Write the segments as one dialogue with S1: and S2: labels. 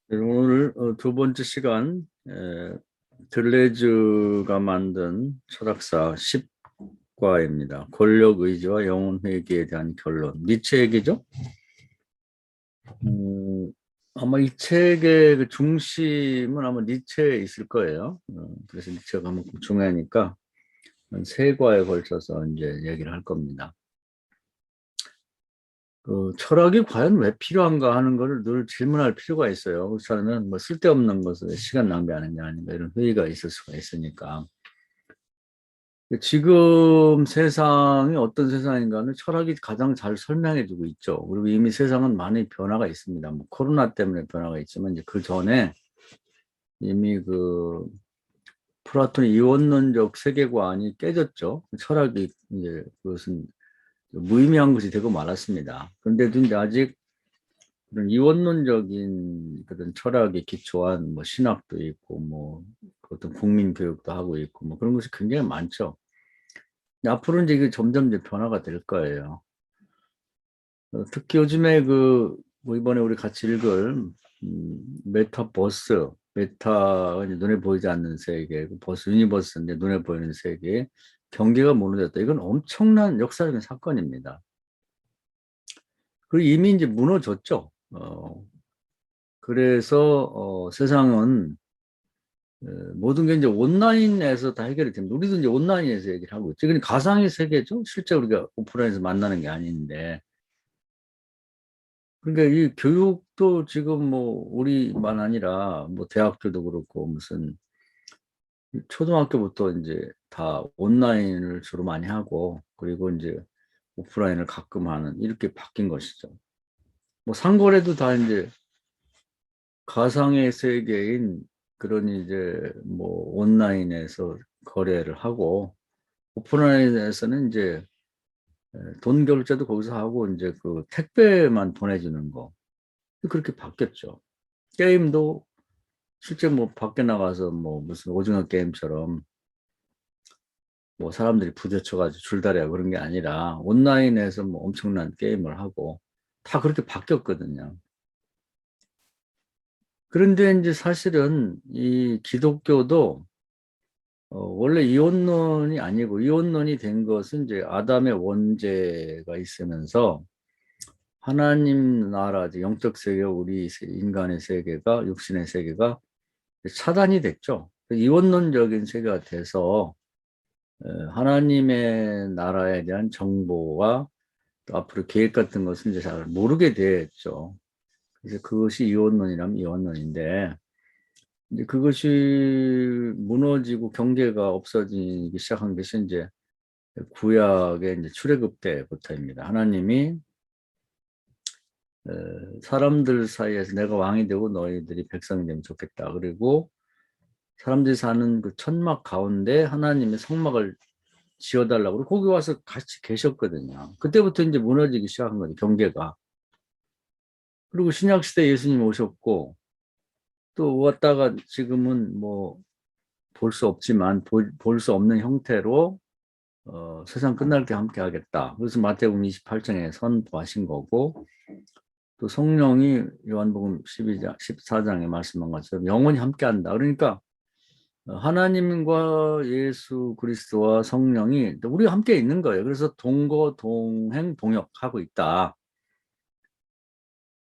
S1: 네, 오늘 두 번째 시간 들레즈가 만든 철학사 10과입니다. 권력 의지와 영혼 회귀에 대한 결론. 니체 얘기죠? 아마 이 책의 그 중심은 아마 니체에 있을 거예요. 그래서 니체가 너무 중요하니까 한 세 과에 걸쳐서 이제 얘기를 할 겁니다. 그 철학이 과연 왜 필요한가 하는 것을 늘 질문할 필요가 있어요. 그렇다면 뭐 쓸데없는 것을 시간 낭비하는 게 아닌가 이런 회의가 있을 수가 있으니까. 지금 세상이 어떤 세상인가는 철학이 가장 잘 설명해주고 있죠. 그리고 이미 세상은 많이 변화가 있습니다. 뭐 코로나 때문에 변화가 있지만 이제 그 전에 이미 그 플라톤의 이원론적 세계관이 깨졌죠. 철학이 이제 그것은 무의미한 것이 되고 말았습니다. 그런데도 이제 아직 그런 이원론적인 그런 철학에 기초한 뭐 신학도 있고 뭐 어떤 국민 교육도 하고 있고 뭐 그런 것이 굉장히 많죠. 앞으로 이제 이게 점점 이제 변화가 될 거예요. 특히 요즘에 뭐 이번에 우리 같이 읽을 메타버스, 메타가 이제 눈에 보이지 않는 세계, 버스 유니버스인데 눈에 보이는 세계, 경계가 무너졌다. 이건 엄청난 역사적인 사건입니다. 그리고 이미 이제 무너졌죠. 그래서 세상은 모든 게 이제 온라인에서 다 해결이 됩니다. 우리도 이제 온라인에서 얘기를 하고 있죠. 그러니까 가상의 세계죠. 실제 우리가 오프라인에서 만나는 게 아닌데. 그러니까 이 교육도 지금 뭐 우리만 아니라 뭐 대학교도 그렇고 무슨 초등학교부터 이제 다 온라인을 주로 많이 하고 그리고 이제 오프라인을 가끔 하는 이렇게 바뀐 것이죠. 뭐 상거래도 다 이제 가상의 세계인 그런 이제 뭐 온라인에서 거래를 하고 오프라인에서는 이제 돈 결제도 거기서 하고 이제 그 택배만 보내주는 거 그렇게 바뀌었죠. 게임도 실제 뭐 밖에 나가서 뭐 무슨 오징어 게임처럼 뭐 사람들이 부딪혀가지고 줄다리고 그런 게 아니라 온라인에서 뭐 엄청난 게임을 하고 다 그렇게 바뀌었거든요. 그런데 이제 사실은 이 기독교도 원래 이원론이 아니고 이원론이 된 것은 이제 아담의 원죄가 있으면서 하나님 나라, 영적 세계, 우리 인간의 세계가, 육신의 세계가 차단이 됐죠. 이원론적인 세계가 돼서 하나님의 나라에 대한 정보와 또 앞으로 계획 같은 것은 이제 잘 모르게 됐죠. 그래서 그것이 이원론이라면 이원론인데, 이제 그것이 무너지고 경계가 없어지기 시작한 것이 이제 구약의 이제 출애굽 때부터입니다. 하나님이 사람들 사이에서 내가 왕이 되고 너희들이 백성이 되면 좋겠다. 그리고 사람들이 사는 그 천막 가운데 하나님의 성막을 지어달라고 그러고 거기 와서 같이 계셨거든요. 그때부터 이제 무너지기 시작한 거죠, 경계가. 그리고 신약시대 예수님 오셨고 또 왔다가 지금은 뭐 볼 수 없지만 볼 수 없는 형태로 세상 끝날 때 함께 하겠다. 그래서 마태복음 28장에 선포하신 거고 또 성령이 요한복음 12장, 14장에 말씀한 것처럼 영원히 함께 한다. 그러니까 하나님과 예수 그리스도와 성령이 우리가 함께 있는 거예요. 그래서 동거, 동행, 동역하고 있다.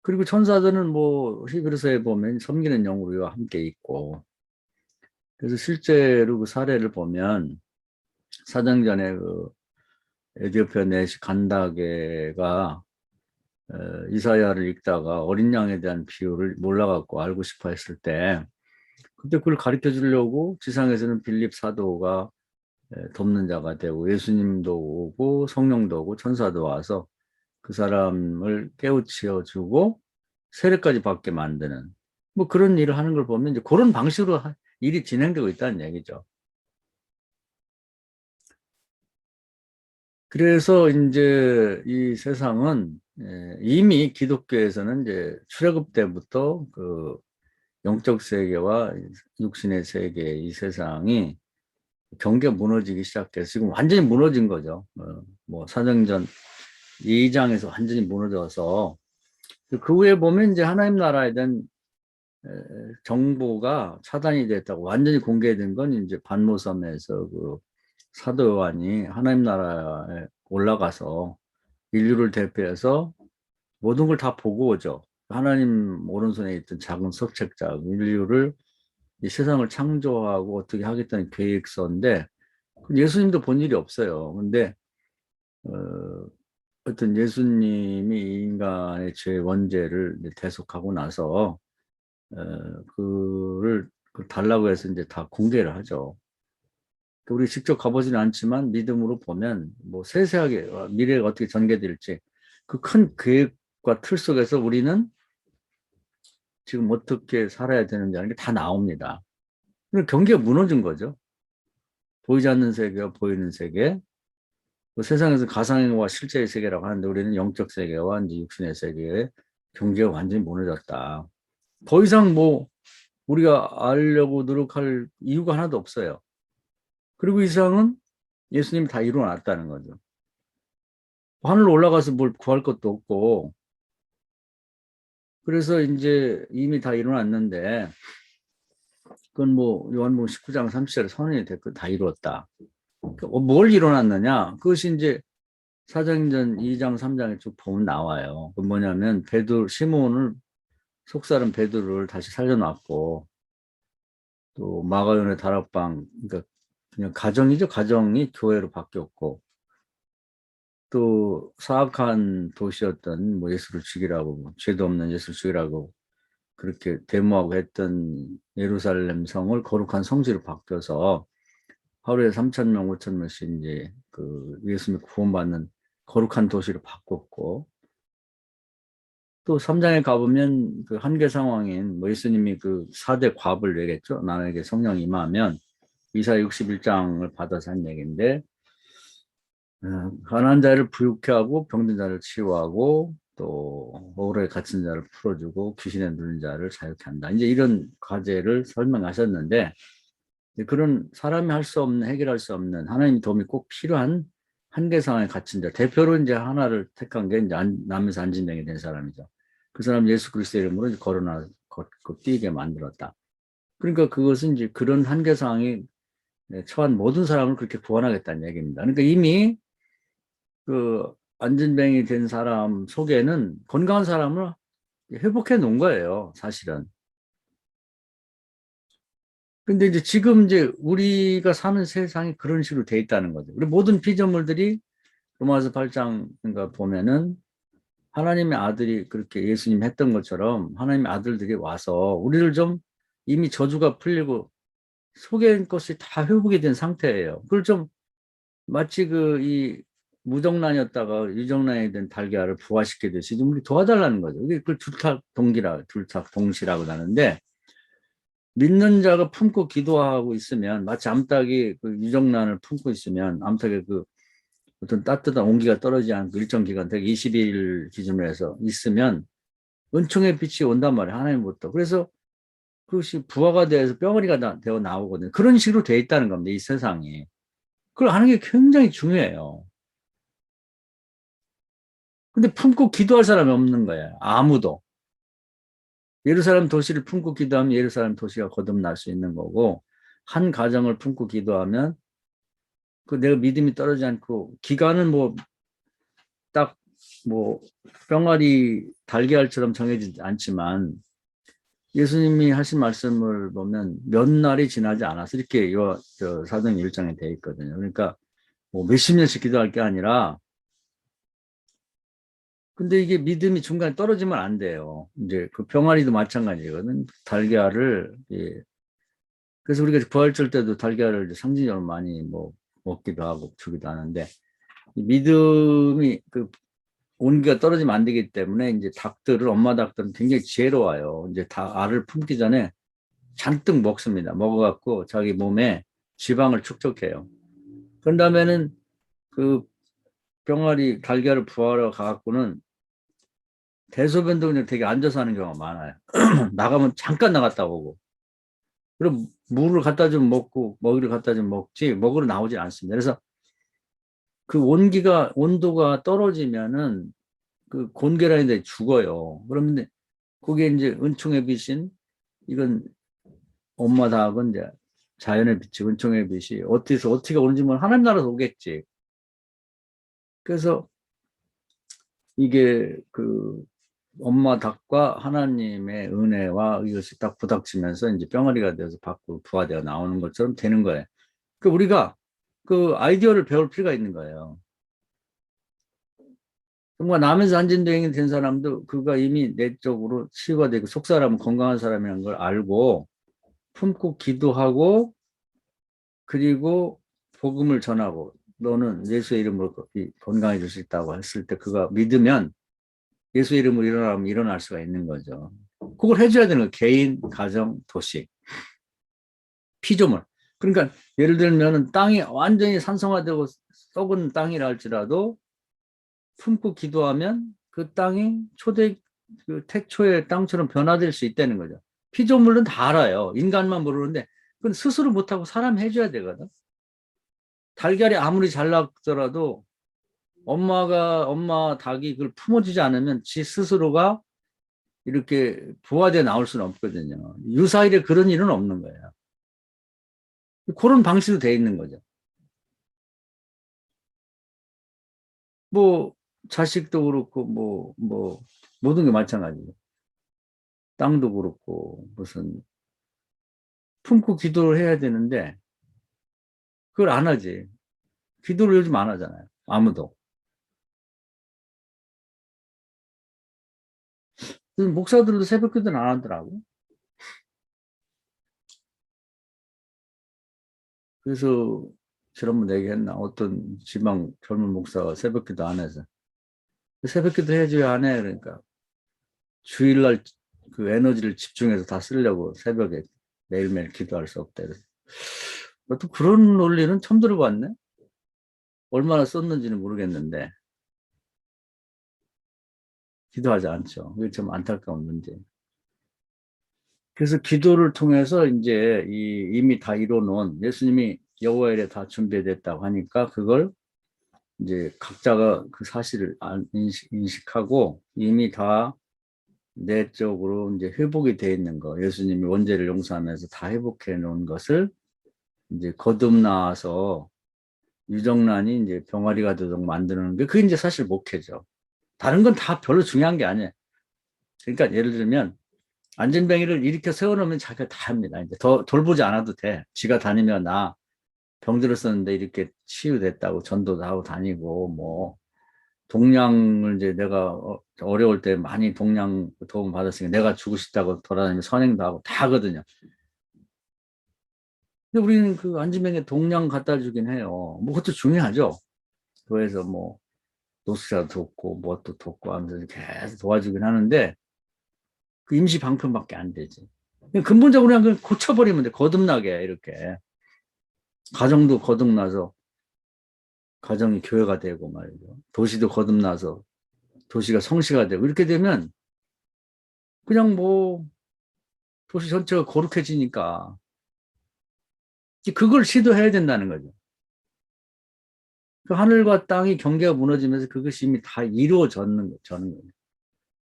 S1: 그리고 천사들은 뭐 히브리서에 보면 섬기는 영으로 우리와 함께 있고 그래서 실제로 그 사례를 보면 사정전에 그 에디오피아 내시 간다게가 이사야를 읽다가 어린 양에 대한 비유를 몰라갖고 알고 싶어 했을 때 그때 그걸 가르쳐 주려고 지상에서는 빌립 사도가 돕는 자가 되고 예수님도 오고 성령도 오고 천사도 와서 그 사람을 깨우쳐 주고 세례까지 받게 만드는 뭐 그런 일을 하는 걸 보면 이제 그런 방식으로 일이 진행되고 있다는 얘기죠. 그래서 이제 이 세상은 이미 기독교에서는 이제 출애굽 때부터 그 영적 세계와 육신의 세계 이 세상이 경계가 무너지기 시작해서 지금 완전히 무너진 거죠. 뭐 사정전 2장에서 완전히 무너져서 그 후에 보면 이제 하나님 나라에 대한 정보가 차단이 됐다고 완전히 공개된 건 이제 반모섬에서 그 사도 요한이 하나님 나라에 올라가서 인류를 대표해서 모든 걸 다 보고 오죠. 하나님 오른손에 있던 작은 석책자, 인류를 이 세상을 창조하고 어떻게 하겠다는 계획서인데 예수님도 본 일이 없어요. 근데 어, 어떤 예수님이 이 인간의 죄 원죄를 대속하고 나서 그를 달라고 해서 이제 다 공개를 하죠. 우리 직접 가보지는 않지만 믿음으로 보면 뭐 세세하게 미래가 어떻게 전개될지 그 큰 계획과 틀 속에서 우리는 지금 어떻게 살아야 되는지 하는 게 다 나옵니다. 경계가 무너진 거죠. 보이지 않는 세계와 보이는 세계, 뭐 세상에서 가상과 실제의 세계라고 하는데 우리는 영적 세계와 이제 육신의 세계의 경계가 완전히 무너졌다. 더 이상 뭐 우리가 알려고 노력할 이유가 하나도 없어요. 그리고 이 세상은 예수님이 다 이루어놨다는 거죠. 하늘로 올라가서 뭘 구할 것도 없고, 그래서 이제 이미 다 이루어놨는데, 그건 뭐 요한복음 19장 30절에 선언이 됐고 다 이루었다. 뭘 이루어놨느냐? 그것이 이제 사도행전 2장 3장에 쭉 보면 나와요. 그 뭐냐면 시몬을 속사람 베드로를 다시 살려놨고, 또 마가연의 다락방, 그러니까 그냥 가정이죠. 가정이 교회로 바뀌었고, 또 사악한 도시였던 뭐 예수를 죽이라고, 뭐 죄도 없는 예수를 죽이라고 그렇게 데모하고 했던 예루살렘 성을 거룩한 성지로 바뀌어서 하루에 3,000명, 5,000명씩 이제 그 예수님 구원받는 거룩한 도시로 바꿨고, 또 3장에 가보면 그 한계 상황인 뭐 예수님이 그 4대 과업을 내겠죠. 나에게 성령 임하면 이사야 61장을 받아서 한 얘기인데, 가난한 자를 부유케 하고 병든 자를 치유하고 또 억울하게 갇힌 자를 풀어주고 귀신에 눌린 자를 자유케 한다. 이제 이런 과제를 설명하셨는데 그런 사람이 할 수 없는 해결할 수 없는 하나님의 도움이 꼭 필요한 한계 상황에 갇힌 자 대표로 이제 하나를 택한 게 이제 남에서 안진병이 된 사람이죠. 그 사람 예수 그리스도의 이름으로 걸어나 걷고 뛰게 만들었다. 그러니까 그것은 이제 그런 한계 상황에 처한 모든 사람을 그렇게 구원하겠다는 얘기입니다. 그러니까 이미 그 안진병이 된 사람 속에는 건강한 사람을 회복해 놓은 거예요, 사실은. 근데 이제 지금 이제 우리가 사는 세상이 그런 식으로 돼 있다는 거죠. 우리 모든 피조물들이 로마서 8장인가 보면은 하나님의 아들이 그렇게 예수님 했던 것처럼 하나님의 아들들이 와서 우리를 좀 이미 저주가 풀리고 속의 것이 다 회복이 된 상태예요. 그걸 좀 마치 이 무정란이었다가 유정란이 된 달걀을 부화시키듯이 좀 우리 도와달라는 거죠. 이게 그걸 둘탁 동시라고 하는데 믿는 자가 품고 기도하고 있으면 마치 암탉이 그 유정란을 품고 있으면 암탉에 그 어떤 따뜻한 온기가 떨어지지 않고 일정 기간 되게 20일 기준으로 해서 있으면 은총의 빛이 온단 말이에요. 하나님부터. 그래서 그것이 부화가 돼서 뿅어리가 되어 나오거든요. 그런 식으로 돼 있다는 겁니다. 이 세상이. 그걸 하는 게 굉장히 중요해요. 근데 품고 기도할 사람이 없는 거예요. 아무도. 예루살렘 도시를 품고 기도하면 예루살렘 도시가 거듭날 수 있는 거고, 한 가정을 품고 기도하면 그 내가 믿음이 떨어지지 않고, 기간은 뭐 딱 뭐 뿅아리 달걀처럼 정해지지 않지만 예수님이 하신 말씀을 보면 몇 날이 지나지 않아서 이렇게 사도행 1장에 돼 있거든요. 그러니까 뭐 몇십 년씩 기도할 게 아니라, 근데 이게 믿음이 중간에 떨어지면 안 돼요. 이제 그 병아리도 마찬가지거든. 달걀을, 예. 그래서 우리가 부활절 때도 달걀을 상징적으로 많이 뭐 먹기도 하고 주기도 하는데, 믿음이 온기가 떨어지면 안 되기 때문에 이제 엄마 닭들은 굉장히 지혜로워요. 이제 알을 품기 전에 잔뜩 먹습니다. 먹어갖고 자기 몸에 지방을 축적해요. 그런 다음에는 그 병아리 달걀을 부화하러 가갖고는 대소변도 그냥 되게 앉아서 하는 경우가 많아요. 나가면 잠깐 나갔다 오고. 그럼 물을 갖다 좀 먹고 먹이를 갖다 좀 먹지 먹으러 나오지 않습니다. 그래서 그 온도가 떨어지면은 그 곤계란이 죽어요. 그러면 거기에 이제 은총의 빛인 이건 엄마 닭은 이제 자연의 빛이, 은총의 빛이 어떻게 오는지 뭐 하나님 나라에서 오겠지. 그래서 이게 그 엄마 닭과 하나님의 은혜와 이것이 딱 부닥치면서 이제 병아리가 되어서 밖으로 부화되어 나오는 것처럼 되는 거예요. 그 우리가 그 아이디어를 배울 필요가 있는 거예요. 뭔가 남에서 한진대행이 된 사람도 그가 이미 내적으로 치유가 되고 속사람은 건강한 사람이라는 걸 알고 품고 기도하고 그리고 복음을 전하고 너는 예수의 이름으로 건강해질 수 있다고 했을 때 그가 믿으면 예수의 이름으로 일어나면 일어날 수가 있는 거죠. 그걸 해줘야 되는 거예요. 개인, 가정, 도시. 피조물. 그러니까 예를 들면 땅이 완전히 산성화되고 썩은 땅이라 할지라도 품고 기도하면 그 땅이 그 태초의 땅처럼 변화될 수 있다는 거죠. 피조물은 다 알아요. 인간만 모르는데 그건 스스로 못하고 사람이 해줘야 되거든. 달걀이 아무리 잘 나더라도 엄마 닭이 그걸 품어주지 않으면 지 스스로가 이렇게 부화돼 나올 수는 없거든요. 유사일에 그런 일은 없는 거예요. 그런 방식으로 돼 있는 거죠. 뭐 자식도 그렇고 모든 게 마찬가지죠. 땅도 그렇고 무슨 품고 기도를 해야 되는데 그걸 안 하지. 기도를 요즘 안 하잖아요. 아무도. 목사들도 새벽 기도는 안 하더라고. 그래서 지난번 얘기했나 어떤 지방 젊은 목사가 새벽 기도 안 해서 새벽 기도 해줘야 안 해. 그러니까 주일날 그 에너지를 집중해서 다 쓰려고 새벽에 매일매일 기도할 수 없다. 또 그런 논리는 처음 들어봤네. 얼마나 썼는지는 모르겠는데 기도하지 않죠. 그게 좀 안타까운 문제. 그래서 기도를 통해서 이제 이미 다 이뤄놓은 예수님이 여호와 일에 다 준비됐다고 하니까 그걸 이제 각자가 그 사실을 인식하고 이미 다 내적으로 이제 회복이 돼 있는 거, 예수님이 원죄를 용서하면서 다 회복해 놓은 것을 이제 거듭나서 유정란이 이제 병아리가 되도록 만드는 게 그게 이제 사실 목회죠. 다른 건 다 별로 중요한 게 아니에요. 그러니까 예를 들면 안전뱅이를 일으켜 세워놓으면 자기가 다 합니다. 이제 더 돌보지 않아도 돼. 지가 다니면 나 병들었었는데 이렇게 치유됐다고 전도도 하고 다니고 뭐 동량을 이제 내가 어려울 때 많이 동량 도움 받았으니까 내가 주고 싶다고 돌아다니면 선행도 하고 다 하거든요. 근데 우리는 그 안전뱅이 동량 갖다 주긴 해요. 뭐 그것도 중요하죠. 교회에서 뭐 노숙자 돕고 뭣도 돕고 하면서 계속 도와주긴 하는데 그 임시 방편밖에 안 되지. 근본적으로 그냥 고쳐버리면 돼. 거듭나게 이렇게. 가정도 거듭나서 가정이 교회가 되고 말이죠. 도시도 거듭나서 도시가 성시가 되고 이렇게 되면 그냥 뭐 도시 전체가 거룩해지니까 그걸 시도해야 된다는 거죠. 그 하늘과 땅이 경계가 무너지면서 그것이 이미 다 이루어졌는 거죠.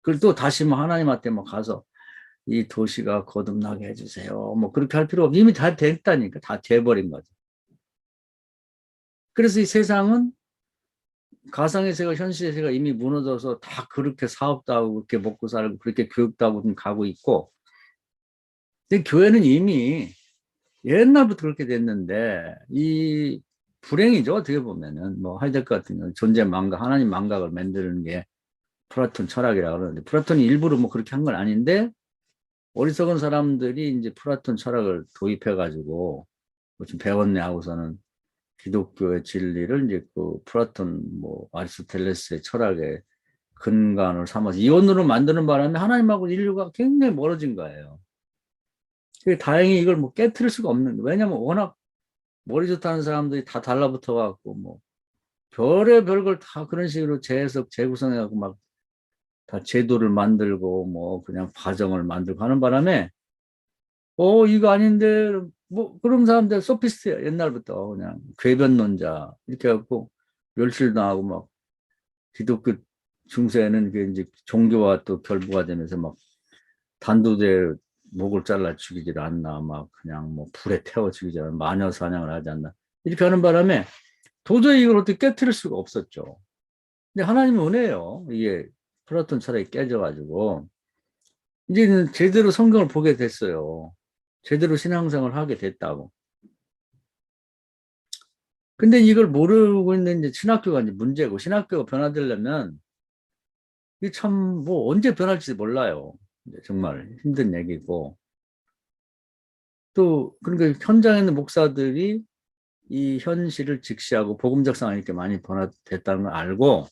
S1: 그걸 또 다시 뭐 하나님한테 뭐 가서 이 도시가 거듭나게 해주세요. 뭐 그렇게 할 필요 없고 이미 다 됐다니까. 다 돼버린 거죠. 그래서 이 세상은 가상의 세계가 현실의 세계가 이미 무너져서 다 그렇게 사업도 하고 그렇게 먹고 살고 그렇게 교육도 하고 가고 있고 근데 교회는 이미 옛날부터 그렇게 됐는데 이 불행이죠. 어떻게 보면은 뭐 하이데크 같은 경우는 존재 망각 하나님 망각을 만드는 게 플라톤 철학이라고 그러는데 플라톤이 일부러 뭐 그렇게 한 건 아닌데 어리석은 사람들이 이제 플라톤 철학을 도입해 가지고 좀 배웠네 하고서는 기독교의 진리를 이제 그 플라톤 뭐 아리스토텔레스의 철학의 근간을 삼아서 이원으로 만드는 바람에 하나님하고 인류가 굉장히 멀어진 거예요. 다행히 이걸 뭐 깨트릴 수가 없는 거예요. 왜냐면 워낙 머리 좋다는 사람들이 다 달라붙어 갖고 뭐 별의 별걸 다 그런 식으로 재해석 재구성해 갖고 막 다 제도를 만들고 뭐 그냥 과정을 만들고 하는 바람에 이거 아닌데 뭐 그런 사람들 소피스트야 옛날부터 그냥 궤변론자 이렇게 해갖고 멸실당하고 막 기독교 중세에는 그 이제 종교와 또 결부가 되면서 막 단도제 목을 잘라 죽이질 않나, 막 그냥 뭐 불에 태워 죽이지 않나, 마녀 사냥을 하지 않나, 이렇게 하는 바람에 도저히 이걸 어떻게 깨트릴 수가 없었죠. 근데 하나님의 은혜예요. 이게 플라톤 철학이 깨져가지고 이제는 제대로 성경을 보게 됐어요. 제대로 신앙생활을 하게 됐다고. 근데 이걸 모르고 있는 이제 신학교가 이제 문제고, 신학교가 변화되려면 이게 참 뭐 언제 변할지 몰라요. 정말 힘든 얘기고. 또 그러니까 현장에 있는 목사들이 이 현실을 직시하고 복음적 상황이 이렇게 많이 변화됐다는 걸 알고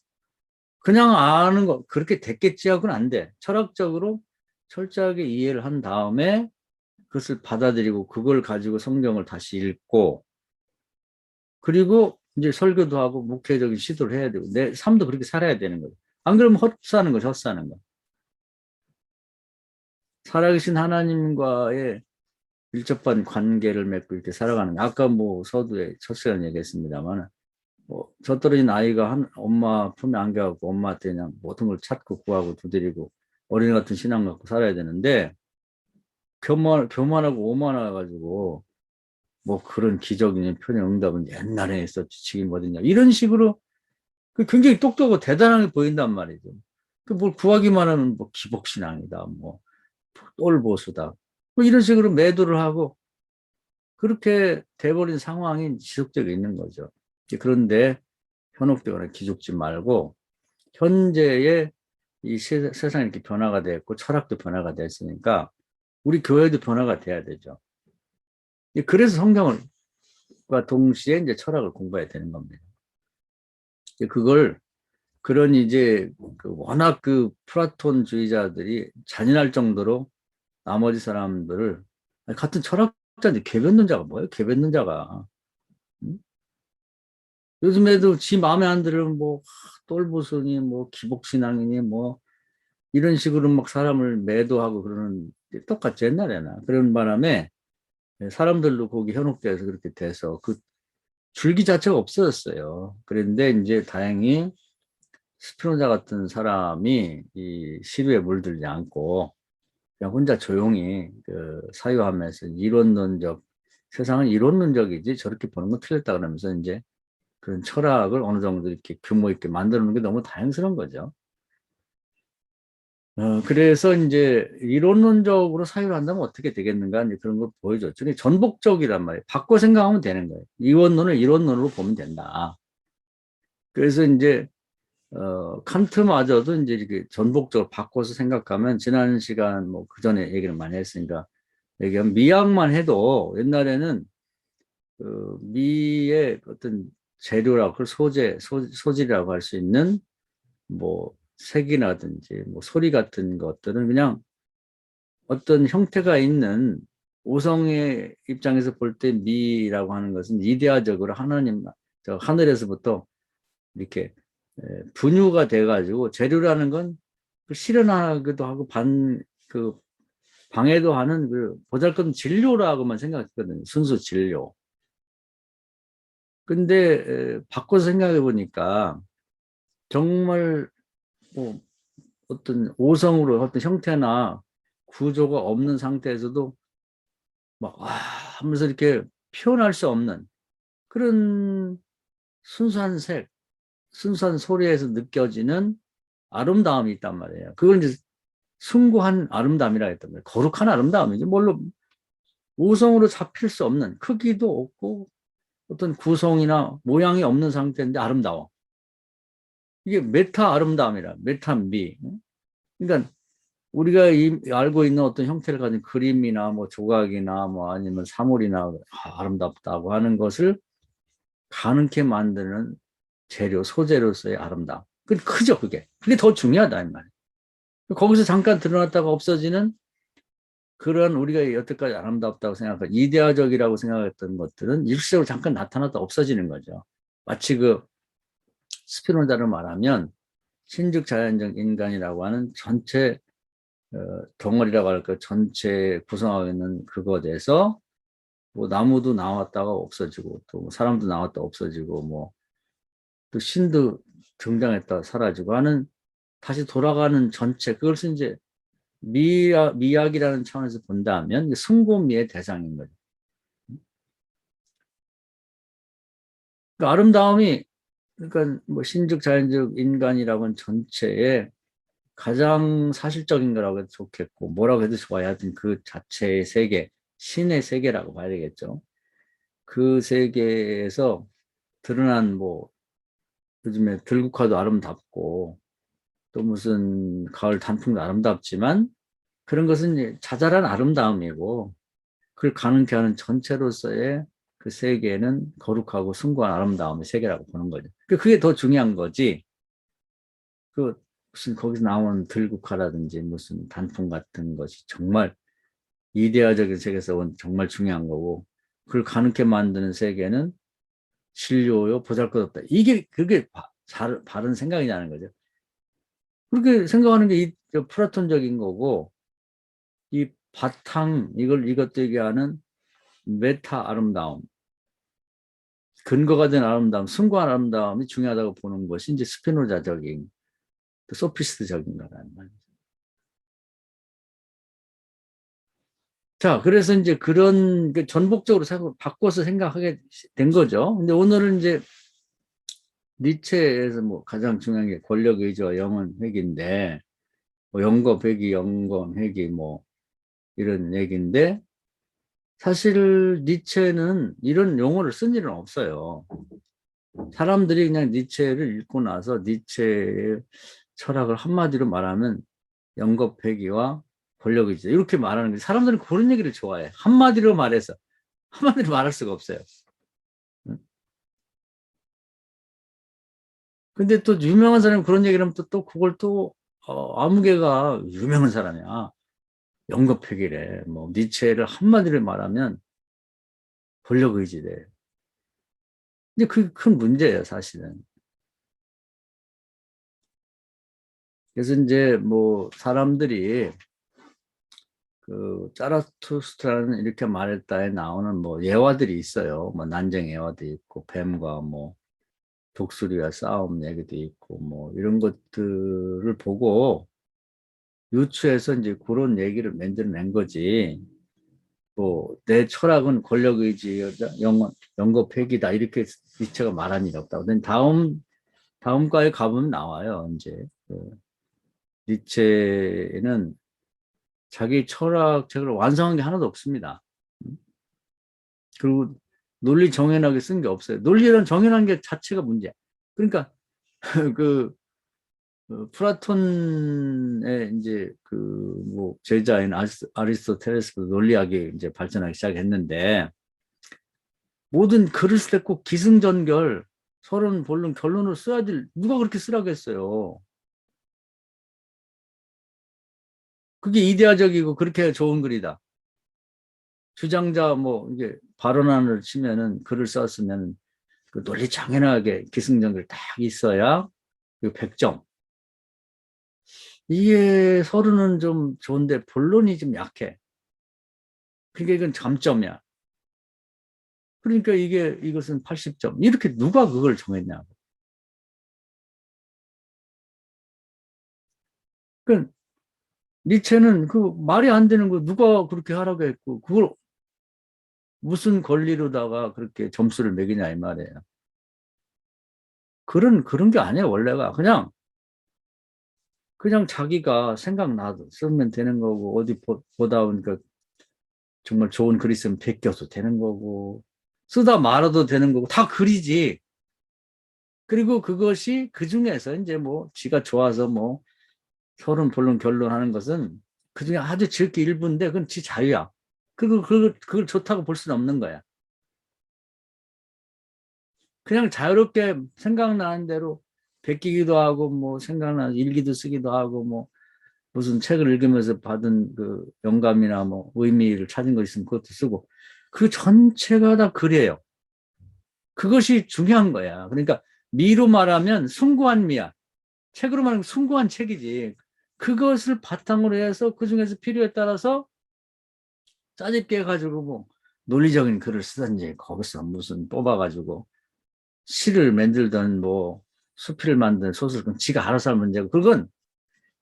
S1: 그냥 아는 거 그렇게 됐겠지 하고는 안 돼. 철학적으로 철저하게 이해를 한 다음에 그것을 받아들이고 그걸 가지고 성경을 다시 읽고 그리고 이제 설교도 하고 목회적인 시도를 해야 되고 내 삶도 그렇게 살아야 되는 거예요. 안 그러면 헛사는 거죠, 헛사는 거. 살아계신 하나님과의 밀접한 관계를 맺고 이렇게 살아가는 거. 아까 뭐 서두에 첫 시간 얘기했습니다만 뭐 젖떨어진 아이가 엄마 품에 안겨갖고 엄마한테 그냥 모든 걸 찾고 구하고 두드리고 어린이 같은 신앙 갖고 살아야 되는데 교만하고 오만해가지고 뭐 그런 기적이니 편의 응답은 옛날에 했었지 지금 어딨냐 이런 식으로 굉장히 똑똑하고 대단하게 보인단 말이죠. 그 뭘 구하기만 하면 뭐 기복신앙이다 뭐 똘보수다 뭐 이런 식으로 매도를 하고 그렇게 돼버린 상황이 지속적으로 있는 거죠. 그런데 현혹되거나 기죽지 말고 현재의 이 세상이 이렇게 변화가 됐고 철학도 변화가 됐으니까 우리 교회도 변화가 돼야 되죠. 그래서 성경과 동시에 이제 철학을 공부해야 되는 겁니다. 그걸 그런 이제 그 워낙 그 플라톤주의자들이 잔인할 정도로 나머지 사람들을 같은 철학자인데 개뱉는 자가 뭐예요? 개뱉는 자가 응? 요즘에도 지 마음에 안 들으면 뭐 똘보수니 뭐 기복신앙이니 뭐 이런 식으로 막 사람을 매도하고 그러는 똑같죠 옛날에는 그런 바람에 사람들도 거기 현혹돼서 그렇게 돼서 그 줄기 자체가 없어졌어요. 그런데 이제 다행히 스피노자 같은 사람이 이 시류에 물들지 않고 그냥 혼자 조용히 그 사유하면서 이론론적 세상은 이론론적이지 저렇게 보는 건 틀렸다 그러면서 이제 그런 철학을 어느 정도 이렇게 규모 있게 만들어 놓는 게 너무 다행스러운 거죠. 그래서 이제 이론론적으로 사유를 한다면 어떻게 되겠는가 이제 그런 걸 보여줬죠. 전복적이란 말이에요. 바꿔 생각하면 되는 거예요. 이원론을 이론론으로 보면 된다. 그래서 이제 칸트마저도 이제 이렇게 전복적으로 바꿔서 생각하면 지난 시간 뭐 그 전에 얘기를 많이 했으니까 얘기하면 미학만 해도 옛날에는 그 미의 어떤 재료라고 그 소질이라고 할 수 있는 뭐 색이라든지 뭐 소리 같은 것들은 그냥 어떤 형태가 있는 오성의 입장에서 볼 때 미라고 하는 것은 이데아적으로 하나님 저 하늘에서부터 이렇게 분유가 돼가지고 재료라는 건 실현하기도 하고 그 방해도 하는 그 보잘것없는 진료라고만 생각했거든요. 순수 진료. 근데 바꿔서 생각해 보니까 정말 뭐 어떤 오성으로 어떤 형태나 구조가 없는 상태에서도 막 하면서 이렇게 표현할 수 없는 그런 순수한 색, 순수한 소리에서 느껴지는 아름다움이 있단 말이에요. 그걸 이제 숭고한 아름다움이라 했단 말이에요. 거룩한 아름다움이죠. 물론 오성으로 잡힐 수 없는 크기도 없고 어떤 구성이나 모양이 없는 상태인데 아름다워. 이게 메타 아름다움이라, 메타미. 그러니까 우리가 알고 있는 어떤 형태를 가진 그림이나 뭐 조각이나 뭐 아니면 사물이나 아름답다고 하는 것을 가능케 만드는 재료, 소재로서의 아름다움. 그게 크죠, 그게. 그게 더 중요하다, 이 말이에요. 거기서 잠깐 드러났다가 없어지는 그런 우리가 여태까지 아름답다고 생각한 이데아적이라고 생각했던 것들은 일시적으로 잠깐 나타났다 없어지는 거죠. 마치 그 스피노자를 말하면 신적 자연적 인간이라고 하는 전체 덩어리라고 할까 전체 구성하고 있는 그것에서 뭐 나무도 나왔다가 없어지고 또 사람도 나왔다 없어지고 뭐 또 신도 등장했다 사라지고 하는 다시 돌아가는 전체 그것을 이제 미학이라는 차원에서 본다면 승고미의 대상인 거죠. 그러니까 아름다움이 그러니까 뭐 신적 자연적 인간이라고는 전체에 가장 사실적인 거라고 해도 좋겠고 뭐라고 해도 좋아요. 하여튼 그 자체의 세계, 신의 세계라고 봐야 되겠죠. 그 세계에서 드러난 뭐 요즘에 들국화도 아름답고 또 무슨 가을 단풍도 아름답지만 그런 것은 이제 자잘한 아름다움이고 그걸 가능케 하는 전체로서의 그 세계는 거룩하고 숭고한 아름다움의 세계라고 보는 거죠. 그게 더 중요한 거지. 그 무슨 거기서 나오는 들국화라든지 무슨 단풍 같은 것이 정말 이데아적인 세계에서 정말 중요한 거고 그걸 가능케 만드는 세계는 진료요 보잘것없다. 이게 그게 바른 생각이냐는 거죠. 그렇게 생각하는 게 이 플라톤적인 거고 이 바탕 이것도 얘기하는 메타 아름다움 근거가 된 아름다움 숭고한 아름다움이 중요하다고 보는 것이 이제 스피노자적인 소피스트적인 거라는 말이죠. 자, 그래서 이제 그런 전복적으로 바꿔서 생각하게 된 거죠. 근데 오늘은 이제 니체에서 뭐 가장 중요한 게 권력 의지와 영혼 회귀인데, 뭐 영겁 회귀, 영건 회귀 뭐 이런 얘기인데, 사실 니체는 이런 용어를 쓴 일은 없어요. 사람들이 그냥 니체를 읽고 나서 니체의 철학을 한마디로 말하면 영겁 회귀와 권력 의지 이렇게 말하는 게 사람들은 그런 얘기를 좋아해. 한마디로 말해서 한마디로 말할 수가 없어요. 근데 또 유명한 사람이 그런 얘기를 하면 또 그걸 또 아무개가 유명한 사람이야. 영겁회계래. 뭐 니체를 한마디로 말하면 권력 의지래. 근데 그게 큰 문제예요, 사실은. 그래서 이제 뭐 사람들이 그 짜라투스트라는 이렇게 말했다에 나오는 뭐 예화들이 있어요. 뭐 난쟁 예화도 있고 뱀과 뭐 독수리와 싸움 얘기도 있고 뭐 이런 것들을 보고 유추해서 이제 그런 얘기를 만들어낸 거지. 뭐 내 철학은 권력의지여자 영겁 회귀다 이렇게 니체가 말한 일이 없다고. 다음 과에 가보면 나와요. 이제 그 니체는 자기 철학책을 완성한 게 하나도 없습니다. 그리고 논리 정연하게 쓴 게 없어요. 논리는 정연한 게 자체가 문제야. 그러니까 그 플라톤의 이제 그 뭐 제자인 아리스토텔레스도 논리학이 이제 발전하기 시작했는데 모든 글을 쓸 때 꼭 기승전결 서론 본론 결론을 써야 될 누가 그렇게 쓰라고 했어요. 그게 이데아적이고 그렇게 좋은 글이다. 주장자 뭐 이게 발언안을 치면은 글을 썼으면 그 논리 장연하게 기승전결 딱 있어야 그 100점. 이게 서론은 좀 좋은데 본론이 좀 약해. 그러니까 이건 감점이야. 그러니까 이것은 80점. 이렇게 누가 그걸 정했냐고. 그러니까 니체는 그 말이 안 되는 거 누가 그렇게 하라고 했고 그걸 무슨 권리로다가 그렇게 점수를 매기냐 이 말이에요. 그런 게 아니에요, 원래가. 그냥 자기가 생각나도 쓰면 되는 거고 어디 보다 보니까 정말 좋은 글 있으면 베껴서 되는 거고 쓰다 말아도 되는 거고 다 글이지. 그리고 그것이 그 중에서 이제 뭐 지가 좋아서 뭐 서론 본론 결론하는 것은 그 중에 아주 지극히 일부인데 그건 지 자유야. 그걸 좋다고 볼 수는 없는 거야. 그냥 자유롭게 생각나는 대로 베끼기도 하고 뭐 생각나는 일기도 쓰기도 하고 뭐 무슨 책을 읽으면서 받은 그 영감이나 뭐 의미를 찾은 거 있으면 그것도 쓰고 그 전체가 다 글이에요. 그것이 중요한 거야. 그러니까 미로 말하면 숭고한 미야. 책으로 말하면 숭고한 책이지. 그것을 바탕으로 해서 그 중에서 필요에 따라서 짜집게 해가지고 뭐 논리적인 글을 쓰든지 거기서 무슨 뽑아가지고 시를 만들든 뭐 수필을 만든 소설 그건 지가 알아서 할 문제고 그건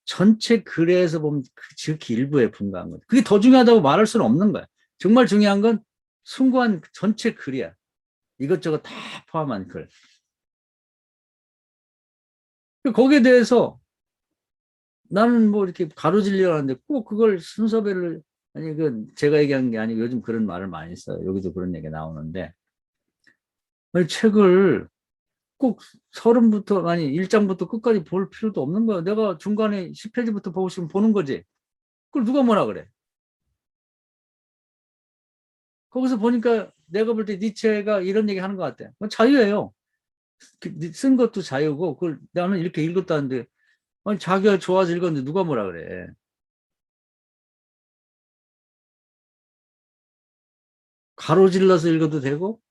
S1: 전체 글에서 보면 지극히 일부에 불과한 거죠. 그게 더 중요하다고 말할 수는 없는 거야. 정말 중요한 건 숭고한 전체 글이야. 이것저것 다 포함한 글. 거기에 대해서 나는 뭐 이렇게 가로질려 하는데 꼭 그걸 순서별로, 아니, 그 제가 얘기한 게 아니고 요즘 그런 말을 많이 써요. 여기도 그런 얘기 나오는데. 아니, 책을 꼭 서른부터, 아니, 1장부터 끝까지 볼 필요도 없는 거야. 내가 중간에 10페이지부터 보고 싶으면 보는 거지. 그걸 누가 뭐라 그래? 거기서 보니까 내가 볼 때 니체가 이런 얘기 하는 것 같아. 자유예요. 쓴 것도 자유고, 그걸 나는 이렇게 읽었다는데, 아니, 자기가 좋아서 읽었는데 누가 뭐라 그래. 가로질러서 읽어도 되고,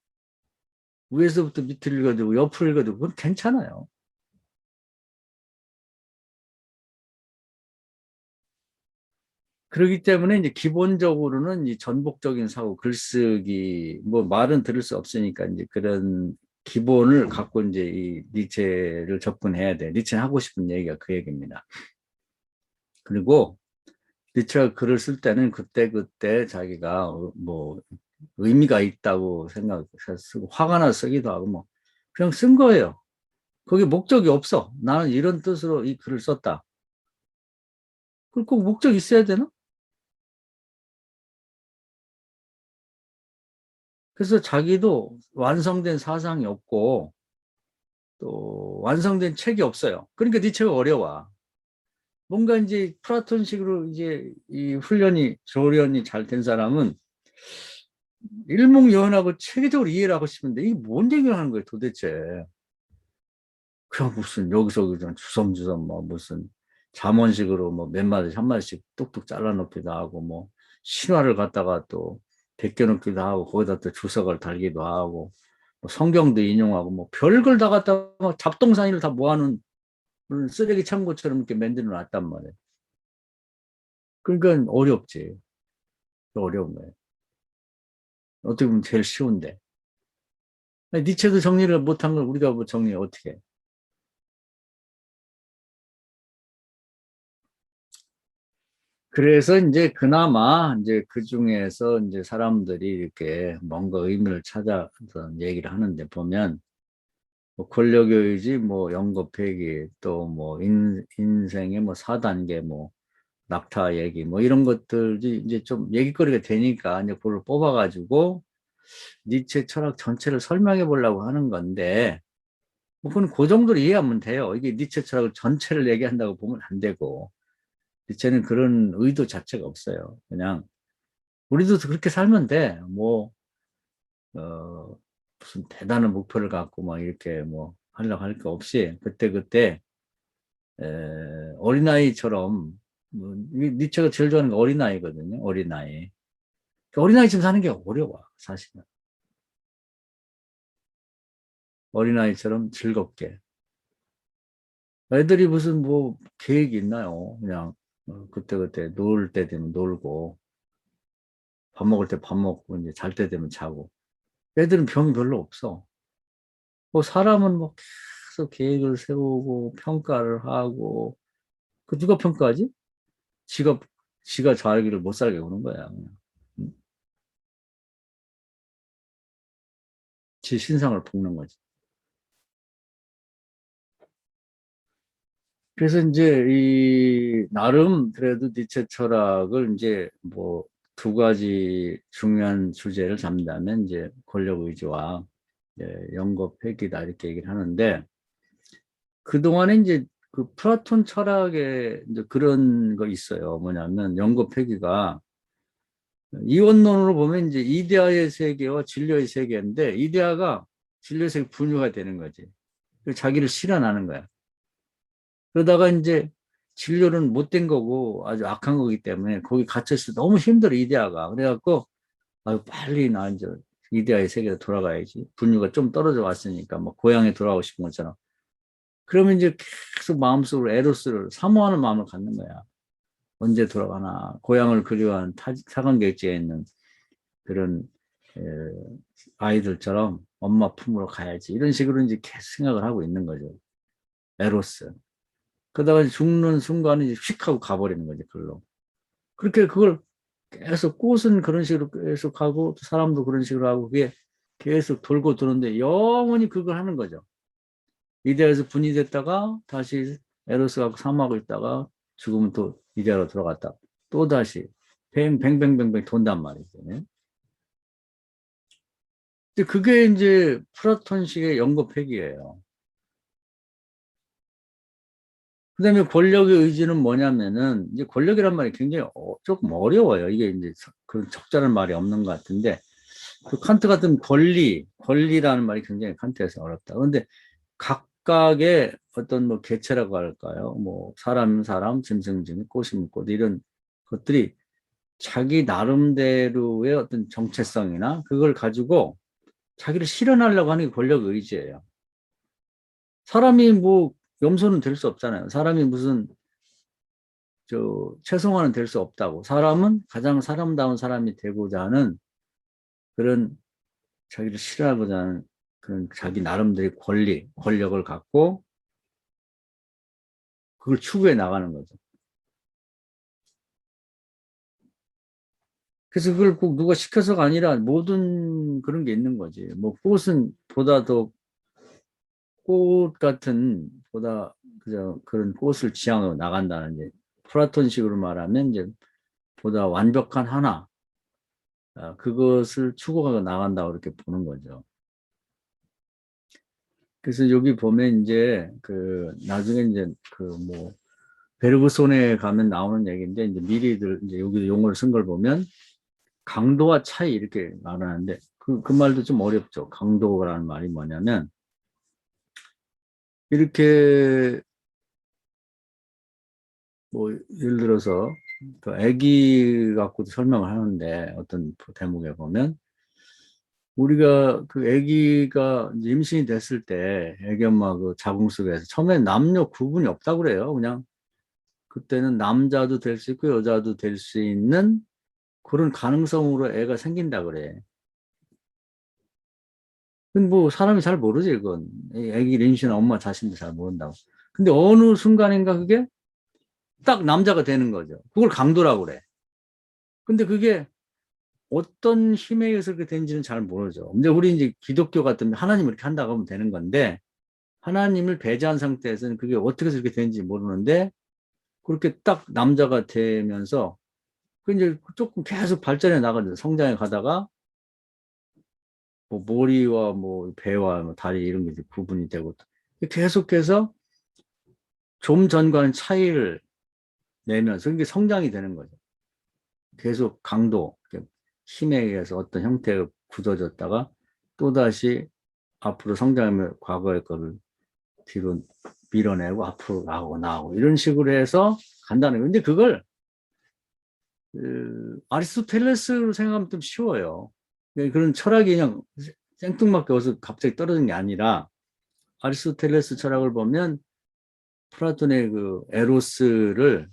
S1: 위에서부터 밑을 읽어도 되고, 옆을 읽어도 되고, 그건 괜찮아요. 그렇기 때문에 이제 기본적으로는 이 전복적인 사고, 글쓰기, 뭐 말은 들을 수 없으니까 이제 그런 기본을 갖고 이제 이 니체를 접근해야 돼. 니체는 하고 싶은 얘기가 그 얘기입니다. 그리고 니체가 글을 쓸 때는 그때그때 자기가 뭐 의미가 있다고 생각해서 쓰고 화가 나서 쓰기도 하고 뭐 그냥 쓴 거예요. 거기 목적이 없어. 나는 이런 뜻으로 이 글을 썼다. 그걸 꼭 목적 있어야 되나? 그래서 자기도 완성된 사상이 없고 또 완성된 책이 없어요. 그러니까 네 책이 어려워. 뭔가 이제 플라톤식으로 이제 이 훈련이 조련이 잘 된 사람은 일목요연하고 체계적으로 이해를 하고 싶은데 이게 뭔 얘기를 하는 거예요 도대체. 그냥 무슨 여기서 그냥 주섬주섬 뭐 무슨 잠원식으로 뭐 몇 마디 한 마디씩 뚝뚝 잘라놓기도 하고 뭐 신화를 갖다가 또 베껴놓기도 하고 거기다 또 주석을 달기도 하고 뭐 성경도 인용하고 뭐 별걸 다 갖다가 잡동사니를 다 모아놓은 쓰레기 창고처럼 이렇게 만들어 놨단 말이에요. 그러니까 어렵지. 어려운 거예요. 어떻게 보면 제일 쉬운데. 니체도 정리를 못한 걸 우리가 뭐 정리 어떻게 해? 그래서 이제 그나마 이제 그 중에서 이제 사람들이 이렇게 뭔가 의미를 찾아서 얘기를 하는데 보면 뭐 권력의지 뭐 연거폐기 또 뭐 인생의 뭐 4단계 뭐 낙타 얘기 뭐 이런 것들이 이제 좀 얘기거리가 되니까 이제 그걸 뽑아가지고 니체 철학 전체를 설명해 보려고 하는 건데 뭐 그건 그 정도로 이해하면 돼요. 이게 니체 철학을 전체를 얘기한다고 보면 안 되고 니체는 그런 의도 자체가 없어요. 그냥 우리도 그렇게 살면 돼. 뭐 어, 무슨 대단한 목표를 갖고 막 이렇게 뭐 하려고 할 거 없이 그때그때 어린아이처럼 뭐, 니체가 제일 좋아하는 게 어린아이거든요. 어린아이. 그 어린아이처럼 사는 게 어려워 사실은. 어린아이처럼 즐겁게. 애들이 무슨 뭐 계획이 있나요? 그냥 그때그때 놀 때 되면 놀고 밥 먹을 때 밥 먹고 이제 잘 때 되면 자고. 애들은 병이 별로 없어. 뭐 사람은 뭐 계속 계획을 세우고 평가를 하고 그 누가 평가하지? 지가 지가 살기를 못 살게 오는 거야. 그냥. 음, 지 신상을 볶는 거지. 그래서 이제 이 나름 그래도 니체 철학을 이제 뭐 두 가지 중요한 주제를 잡는다면 이제 권력 의지와 영겁 회귀다 이렇게 얘기를 하는데 그동안에 이제 그 플라톤 철학에 이제 그런 거 있어요. 뭐냐면 영겁 회귀가 이원론으로 보면 이제 이데아의 세계와 진료의 세계인데 이데아가 진료의 세계 분유가 되는 거지. 자기를 실현하는 거야. 그러다가 이제 진료는 못된 거고 아주 악한 거기 때문에 거기 갇혀있어 너무 힘들어 이데아가. 그래갖고 아유 빨리 나 이제 이데아의 세계로 돌아가야지. 분유가 좀 떨어져 왔으니까 뭐 고향에 돌아오고 싶은 것처럼. 그러면 이제 계속 마음속으로 에로스를 사모하는 마음을 갖는 거야. 언제 돌아가나. 고향을 그리워하는 사관객지에 있는 그런 에, 아이들처럼 엄마 품으로 가야지. 이런 식으로 이제 계속 생각을 하고 있는 거죠. 에로스. 그러다가 죽는 순간에 이제 휙 하고 가버리는 거지, 글로. 그렇게 그걸 계속 꽃은 그런 식으로 계속 하고 사람도 그런 식으로 하고 그게 계속 돌고 도는데 영원히 그걸 하는 거죠. 이데아에서 분이 됐다가 다시 에로스가 사막을 있다가 죽으면 또 이데아로 들어갔다. 또 다시 뱅뱅뱅뱅뱅 돈단 말이죠. 네? 근데 그게 이제 플라톤식의 연거폐기예요. 그다음에 권력의 의지는 뭐냐면은 이제 권력이란 말이 굉장히 조금 어려워요. 이게 이제 그런 적절한 말이 없는 것 같은데 그 칸트 같은 권리라는 말이 굉장히 칸트에서 어렵다. 그런데 각각의 어떤 뭐 개체라고 할까요? 뭐 사람, 짐승, 꽃이면 꽃 이런 것들이 자기 나름대로의 어떤 정체성이나 그걸 가지고 자기를 실현하려고 하는 게 권력 의지예요. 사람이 뭐 염소는 될 수 없잖아요. 사람이 무슨 최성화는 될 수 없다고. 사람은 가장 사람다운 사람이 되고자 하는 그런 자기를 실현하고자 하는 그런 자기 나름대로의 권력을 갖고 그걸 추구해 나가는 거죠. 그래서 그걸 꼭 누가 시켜서가 아니라 모든 그런 게 있는 거지. 뭐 꽃은 보다 더 꽃 같은 보다 그저 그런 꽃을 지향하고 나간다는 이제 플라톤식으로 말하면 이제 보다 완벽한 하나 그것을 추구하고 나간다고 이렇게 보는 거죠. 그래서 여기 보면 이제 그 나중에 이제 그 뭐 베르그손에 가면 나오는 얘기인데 이제 미리들 이제 여기 용어를 쓴 걸 보면 강도와 차이 이렇게 말하는데 그 말도 좀 어렵죠. 강도라는 말이 뭐냐면 이렇게 뭐 예를 들어서 그 아기 갖고도 설명을 하는데 어떤 대목에 보면 우리가 그 아기가 임신이 됐을 때 아기 엄마 그 자궁 속에서 처음에 남녀 구분이 없다고 그래요. 그냥 그때는 남자도 될 수 있고 여자도 될 수 있는 그런 가능성으로 애가 생긴다 그래. 근데 뭐 사람이 잘 모르지 그건. 애기 임신한 엄마 자신도 잘 모른다고. 근데 어느 순간인가 그게 딱 남자가 되는 거죠. 그걸 강도라고 그래. 근데 그게 어떤 힘에 의해서 그렇게 된지는 잘 모르죠. 근데 우리 이제 기독교 같으면 하나님 이렇게 한다고 하면 되는 건데 하나님을 배제한 상태에서는 그게 어떻게 해서 이렇게 되는지 모르는데 그렇게 딱 남자가 되면서 그 이제 조금 계속 발전해 나가죠. 성장해 가다가 뭐 머리와 뭐 배와 뭐 다리 이런 게 이제 구분이 되고 계속해서 좀 전과는 차이를 내면서 이게 성장이 되는 거죠. 계속 강도, 힘에 의해서 어떤 형태가 굳어졌다가 또다시 앞으로 성장하며 과거의 거를 뒤로 밀어내고 앞으로 나오고 이런 식으로 해서 간다는 거예요. 근데 그걸 아리스토텔레스로 생각하면 좀 쉬워요. 그런 철학이 그냥 생뚱맞게 어디서 갑자기 떨어진 게 아니라 아리스토텔레스 철학을 보면 플라톤의 그 에로스를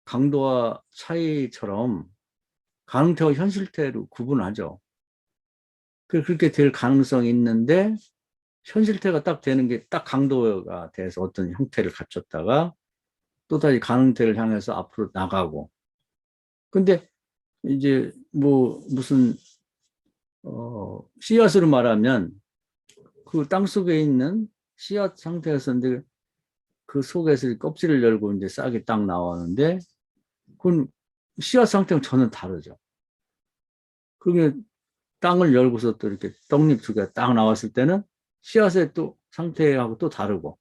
S1: 강도와 차이처럼 가능태와 현실태로 구분하죠. 그렇게 될 가능성이 있는데 현실태가 딱 되는 게 딱 강도가 돼서 어떤 형태를 갖췄다가 또다시 가능태를 향해서 앞으로 나가고. 근데 이제 뭐 무슨 씨앗으로 말하면 그 땅속에 있는 씨앗 상태에서 이제 그 속에서 껍질을 열고 이제 싹이 딱 나오는데 그건 씨앗 상태는 전혀 다르죠. 그게 땅을 열고서 또 이렇게 떡잎 두 개가 딱 나왔을 때는 씨앗의 또 상태하고 또 다르고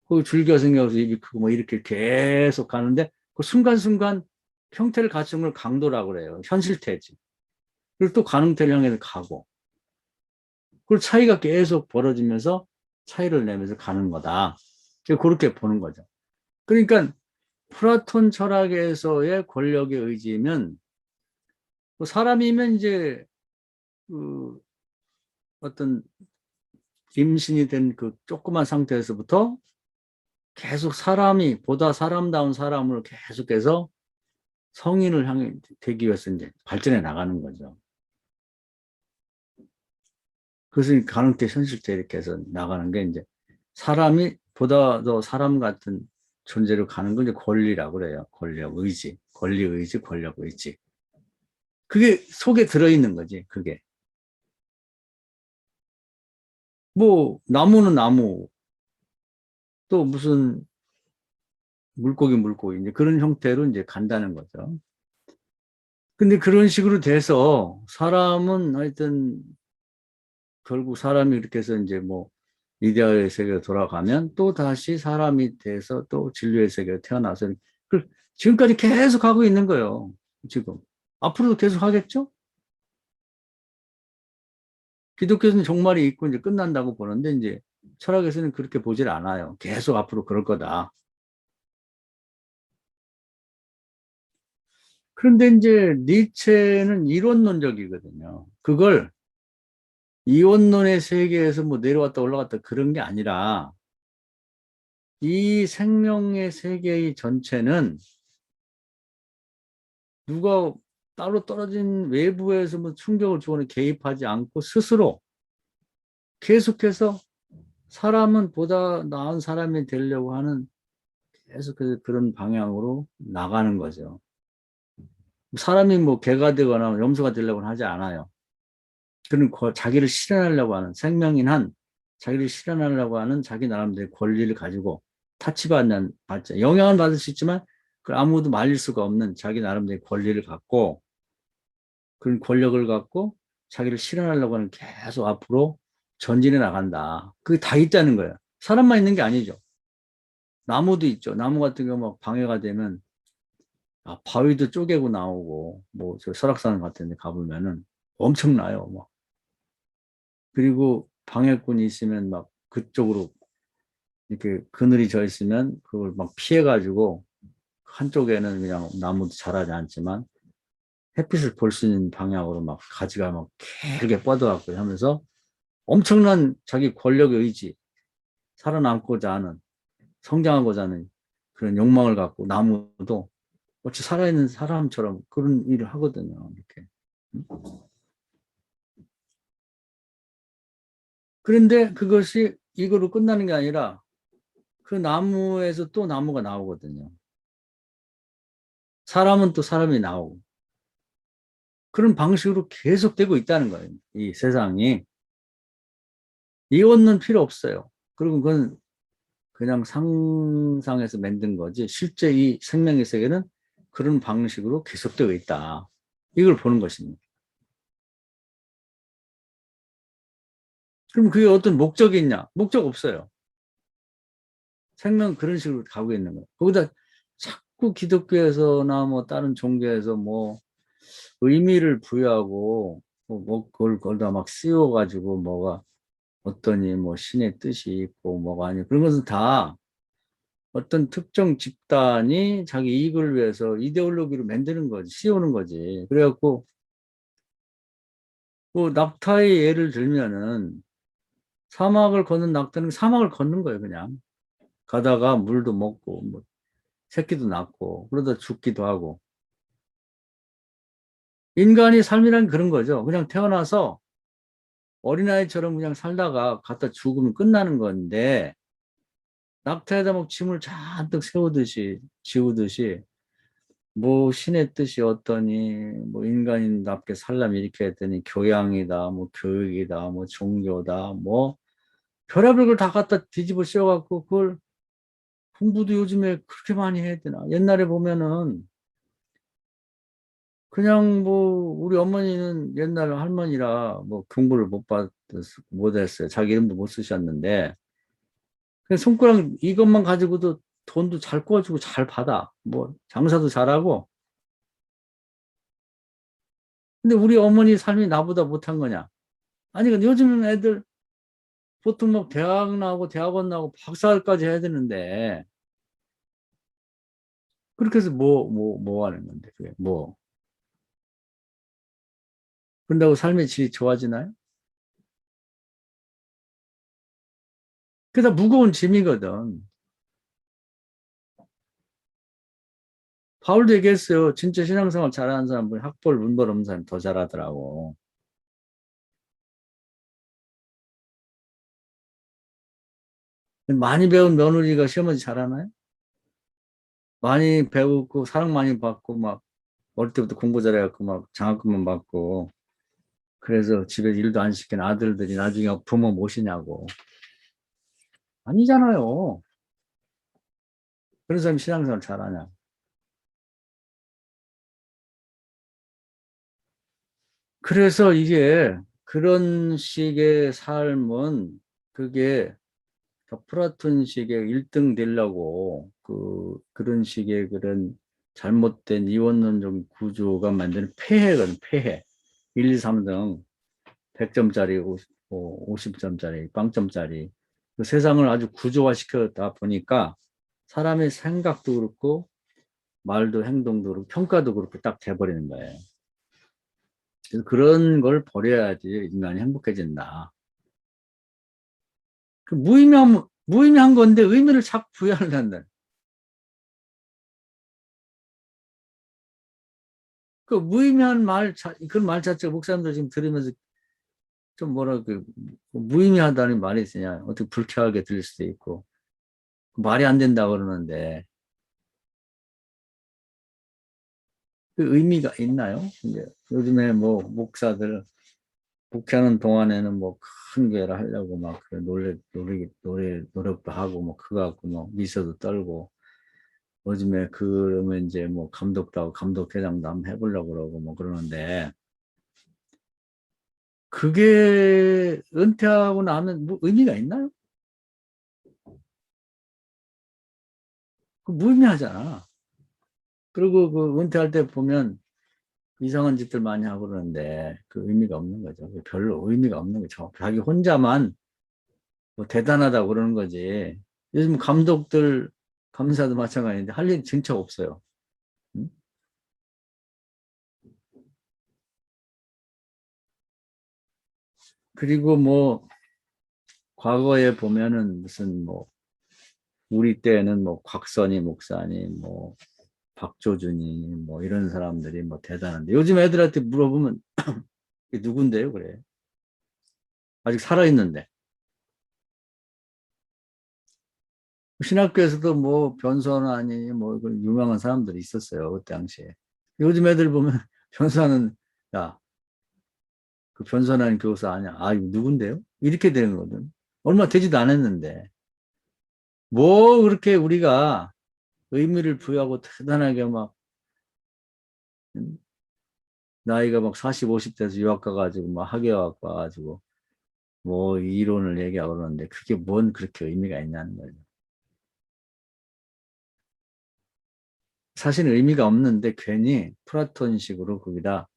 S1: 그 줄기가 생겨서 입이 크고 뭐 이렇게 계속 가는데 그 순간순간 형태를 갖춘 걸 강도라고 그래요. 현실태지. 그리고 또 가능태를 향해서 가고 그 차이가 계속 벌어지면서 차이를 내면서 가는 거다. 그렇게 보는 거죠. 그러니까 플라톤 철학에서의 권력의 의지는 사람이면 이제 그 어떤 임신이 된 그 조그만 상태에서부터 계속 사람이 보다 사람다운 사람을 계속해서 성인을 향해 되기 위해서 이제 발전해 나가는 거죠. 그래서 가능태 현실태 이렇게 해서 나가는 게 이제 사람이 보다 더 사람 같은 존재로 가는 걸 이제 권리라고 그래요. 권력, 의지. 권리, 의지, 권력, 의지. 그게 속에 들어있는 거지, 그게. 뭐, 나무는 나무, 또 무슨 물고기, 물고기, 이제 그런 형태로 이제 간다는 거죠. 근데 그런 식으로 돼서 사람은 하여튼 결국 사람이 이렇게 해서 이제 뭐 이데아의 세계로 돌아가면 또 다시 사람이 돼서 또 진리의 세계로 태어나서 지금까지 계속 하고 있는 거예요. 지금. 앞으로도 계속 하겠죠? 기독교에서는 종말이 있고 이제 끝난다고 보는데 이제 철학에서는 그렇게 보질 않아요. 계속 앞으로 그럴 거다. 그런데 이제 니체는 이론론적이거든요. 그걸 이원론의 세계에서 뭐 내려왔다 올라갔다 그런 게 아니라 이 생명의 세계의 전체는 누가 따로 떨어진 외부에서 뭐 충격을 주거나 개입하지 않고 스스로 계속해서 사람은 보다 나은 사람이 되려고 하는 계속해서 그런 방향으로 나가는 거죠. 사람이 뭐 개가 되거나 염소가 되려고는 하지 않아요. 그는 자기를 실현하려고 하는 생명인 한 자기를 실현하려고 하는 자기 나름대로 권리를 가지고 타치받는 받자 영향을 받을 수 있지만 그 아무도 말릴 수가 없는 자기 나름대로 권리를 갖고 그런 권력을 갖고 자기를 실현하려고 하는 계속 앞으로 전진해 나간다. 그게 다 있다는 거예요. 사람만 있는 게 아니죠. 나무도 있죠. 나무 같은 경우 막 방해가 되면 바위도 쪼개고 나오고 뭐 저 설악산 같은 데 가보면은 엄청나요. 막. 그리고 방해꾼이 있으면 막 그쪽으로 이렇게 그늘이 져 있으면 그걸 막 피해가지고 한쪽에는 그냥 나무도 자라지 않지만 햇빛을 볼 수 있는 방향으로 막 가지가 막 길게 뻗어갖고 하면서 엄청난 자기 권력의 의지, 살아남고자 하는, 성장하고자 하는 그런 욕망을 갖고 나무도 어찌 살아있는 사람처럼 그런 일을 하거든요. 이렇게. 그런데 그것이 이거로 끝나는 게 아니라 그 나무에서 또 나무가 나오거든요. 사람은 또 사람이 나오고. 그런 방식으로 계속되고 있다는 거예요. 이 세상이. 이혼은 필요 없어요. 그리고 그건 그냥 상상해서 만든 거지. 실제 이 생명의 세계는 그런 방식으로 계속되고 있다. 이걸 보는 것입니다. 그럼 그게 어떤 목적이 있냐? 목적 없어요. 생명 그런 식으로 가고 있는 거예요. 거기다 자꾸 기독교에서나 뭐 다른 종교에서 뭐 의미를 부여하고 그걸 거기다 막 씌워가지고 뭐가 어떠니 뭐 신의 뜻이 있고 뭐가 아니 그런 것은 다 어떤 특정 집단이 자기 이익을 위해서 이데올로기로 만드는 거지, 씌우는 거지. 그래갖고, 뭐, 낙타의 예를 들면은, 사막을 걷는 낙타는 사막을 걷는 거예요, 그냥. 가다가 물도 먹고, 뭐, 새끼도 낳고, 그러다 죽기도 하고. 인간이 삶이란 그런 거죠. 그냥 태어나서 어린아이처럼 그냥 살다가 갖다 죽으면 끝나는 건데, 낙타에다 막 짐을 잔뜩 세우듯이, 지우듯이, 뭐 신의 뜻이 어떠니 뭐 인간인답게 살려면 이렇게 했더니 교양이다 뭐 교육이다 뭐 종교다 뭐 별의별 걸 다 갖다 뒤집어 씌워갖고 그걸 공부도 요즘에 그렇게 많이 해야 되나 옛날에 보면은 그냥 뭐 우리 어머니는 옛날 할머니라 뭐 공부를 못했어요 자기 이름도 못 쓰셨는데 그냥 손가락 이것만 가지고도 돈도 잘 꿔주고 잘 받아 뭐 장사도 잘하고 근데 우리 어머니 삶이 나보다 못한 거냐 아니, 근데 요즘 애들 보통 막 대학 나오고 대학원 나오고 박사까지 해야 되는데, 그렇게 해서 뭐 하는 건데, 그게 뭐. 그런다고 삶의 질이 좋아지나요? 그게 다 무거운 짐이거든. 바울도 얘기했어요. 진짜 신앙생활 잘하는 사람은 학벌, 문벌 없는 사람이 더 잘하더라고. 많이 배운 며느리가 시어머니 잘하나요? 많이 배우고 사랑 많이 받고 막 어릴 때부터 공부 잘해갖고 막 장학금만 받고 그래서 집에 일도 안 시킨 아들들이 나중에 부모 모시냐고. 아니잖아요. 그런 사람이 신앙생활 잘하냐. 그래서 이게 그런 식의 삶은 그게 플라톤식의 1등 되려고 그런 식의 그런 잘못된 이원론적 구조가 만드는 폐해거든, 폐해. 1, 2, 3등 100점짜리, 50점짜리, 빵점짜리. 그 세상을 아주 구조화 시켰다 보니까 사람의 생각도 그렇고 말도 행동도 그렇고 평가도 그렇고 딱 돼버리는 거예요. 그래서 그런 걸 버려야지 인간이 행복해진다. 무의미한 건데 의미를 자꾸 부여한다. 그 무의미한 그런 말 자체가 목사님들 지금 들으면서 좀 뭐라 무의미하다는 말이 있으냐. 어떻게 불쾌하게 들릴 수도 있고. 말이 안 된다 그러는데 그 의미가 있나요? 이제 요즘에 뭐 목사들 목회하는 동안에는 뭐 큰 교회를 하려고 막 노력도 하고 뭐 그거 갖고 뭐 미소도 떨고 요즘에 그러면 이제 뭐 감독도 하고 감독회장도 한번 해보려고 그러고 뭐 그러는데 그게 은퇴하고 나면 뭐 의미가 있나요? 그 무의미하잖아. 그리고 그 은퇴할 때 보면 이상한 짓들 많이 하고 그러는데 그 의미가 없는 거죠. 별로 의미가 없는 거죠. 자기 혼자만 뭐 대단하다고 그러는 거지. 요즘 감독들, 감사도 마찬가지인데 할 일 진짜 없어요. 응? 그리고 뭐 과거에 보면은 무슨 뭐 우리 때는 뭐 곽선희 목사님, 뭐 박조준이 뭐 이런 사람들이 뭐 대단한데 요즘 애들한테 물어보면 이게 누군데요? 그래. 아직 살아있는데. 신학교에서도 뭐 변선아니 뭐 유명한 사람들이 있었어요. 그 당시에. 요즘 애들 보면 변선은 야, 그 변선한 교사 아니야. 아, 이거 누군데요? 이렇게 되는 거거든. 얼마 되지도 않았는데. 뭐 그렇게 우리가 의미를 부여하고 대단하게 막 음, 나이가 막 40, 50대에서 유학 가가지고 막 학예학 가가지고 뭐 이론을 얘기하고 그러는데 그게 뭔 그렇게 의미가 있냐는 거죠. 사실 의미가 없는데 괜히 플라톤식으로 거기다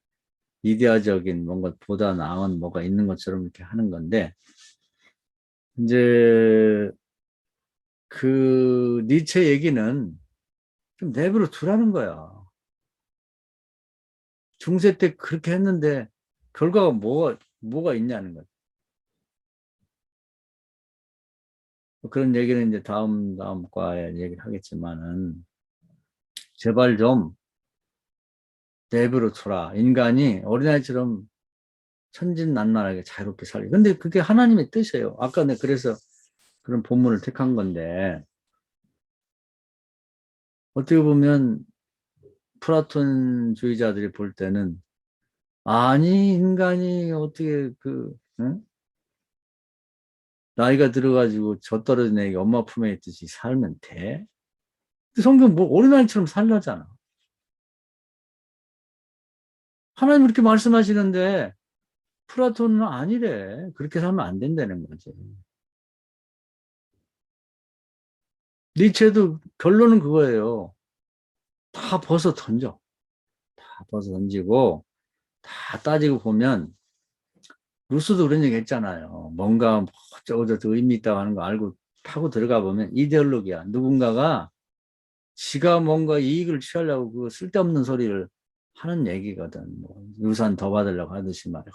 S1: 이데아적인 뭔가 보다 나은 뭐가 있는 것처럼 이렇게 하는 건데 이제 그 니체 얘기는 좀 내버려 두라는 거야. 중세 때 그렇게 했는데 결과가 뭐가 있냐는 거야. 뭐 그런 얘기는 이제 다음 과에 얘기를 하겠지만은 제발 좀 내버려 둬라. 인간이 어린아이처럼 천진난만하게 자유롭게 살기. 근데 그게 하나님의 뜻이에요. 아까 내가 그래서 그런 본문을 택한 건데 어떻게 보면 플라톤주의자들이 볼 때는 아니 인간이 어떻게 응? 나이가 들어가지고 저 떨어진 애기 엄마 품에 있듯이 살면 돼? 성경 뭐 어린아이처럼 살라잖아. 하나님 그렇게 말씀하시는데 플라톤은 아니래. 그렇게 살면 안 된다는 거지. 니체도 결론은 그거예요. 다 벗어 던져. 다 벗어 던지고 다 따지고 보면 루스도 그런 얘기 했잖아요. 뭔가 뭐 어쩌고저쩌고 의미 있다고 하는 거 알고 파고 들어가 보면 이데올로기야. 누군가가 지가 뭔가 이익을 취하려고 그 쓸데없는 소리를 하는 얘기거든. 뭐 유산 더 받으려고 하듯이 말이야.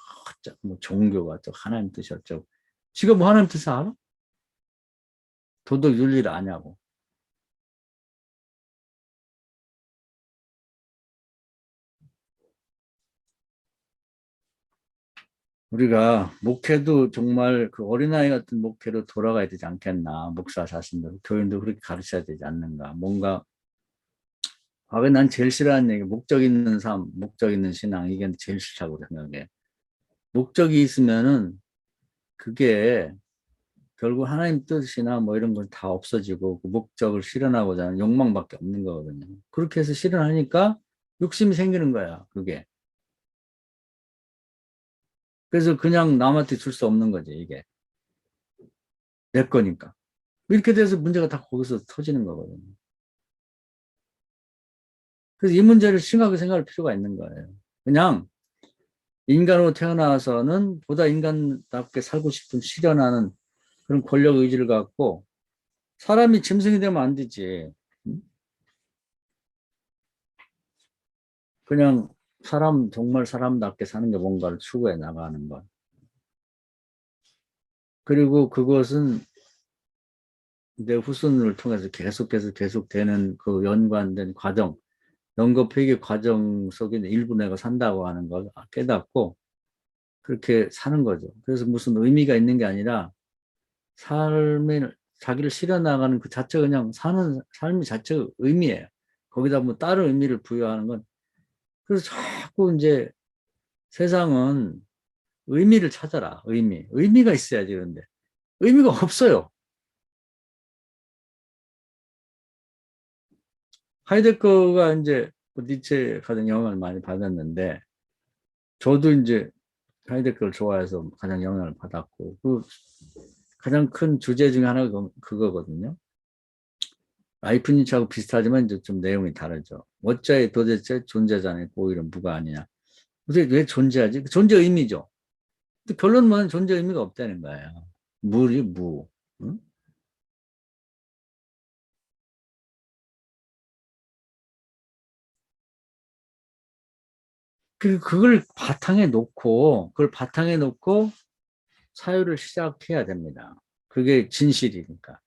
S1: 뭐 종교가 또 하나님 뜻이 어쩌고. 지가 뭐 하나님 뜻을 알아? 도덕 윤리를 아냐고. 우리가 목회도 정말 그 어린아이 같은 목회로 돌아가야 되지 않겠나. 목사 자신도, 교인도 그렇게 가르쳐야 되지 않는가. 뭔가, 난 제일 싫어하는 얘기, 목적 있는 삶, 목적 있는 신앙, 이게 제일 싫다고 생각해. 목적이 있으면은 그게 결국 하나님 뜻이나 뭐 이런 건 다 없어지고 그 목적을 실현하고자 하는 욕망밖에 없는 거거든요. 그렇게 해서 실현하니까 욕심이 생기는 거야, 그게. 그래서 그냥 남한테 줄 수 없는 거지, 이게. 내 거니까. 이렇게 돼서 문제가 다 거기서 터지는 거거든요. 그래서 이 문제를 심각하게 생각할 필요가 있는 거예요. 그냥 인간으로 태어나서는 보다 인간답게 살고 싶은 실현하는 그런 권력 의지를 갖고 사람이 짐승이 되면 안 되지. 그냥 정말 사람답게 사는 게 뭔가를 추구해 나가는 것. 그리고 그것은 내 후손을 통해서 계속해서 계속되는 그 연관된 과정, 연거폐기 과정 속에 일부 내가 산다고 하는 걸 깨닫고 그렇게 사는 거죠. 그래서 무슨 의미가 있는 게 아니라 삶을, 자기를 실현나가는 그 자체가 그냥 사는 삶이 자체가 의미예요. 거기다 뭐 다른 의미를 부여하는 건. 그래서 자꾸 이제 세상은 의미를 찾아라. 의미가 있어야지. 그런데 의미가 없어요. 하이데거가 이제 니체 가장 영향을 많이 받았는데 저도 이제 하이데거를 좋아해서 가장 영향을 받았고 그 가장 큰 주제 중에 하나가 그거거든요. 라이프니츠하고 비슷하지만 이제 좀 내용이 다르죠. 어째 도대체 존재자는 오히려 무가 아니냐. 도대체 왜 존재하지? 존재 의미죠. 근데 결론은 존재 의미가 없다는 거예요. 무리 무. 응? 그걸 바탕에 놓고 사유를 시작해야 됩니다. 그게 진실이니까.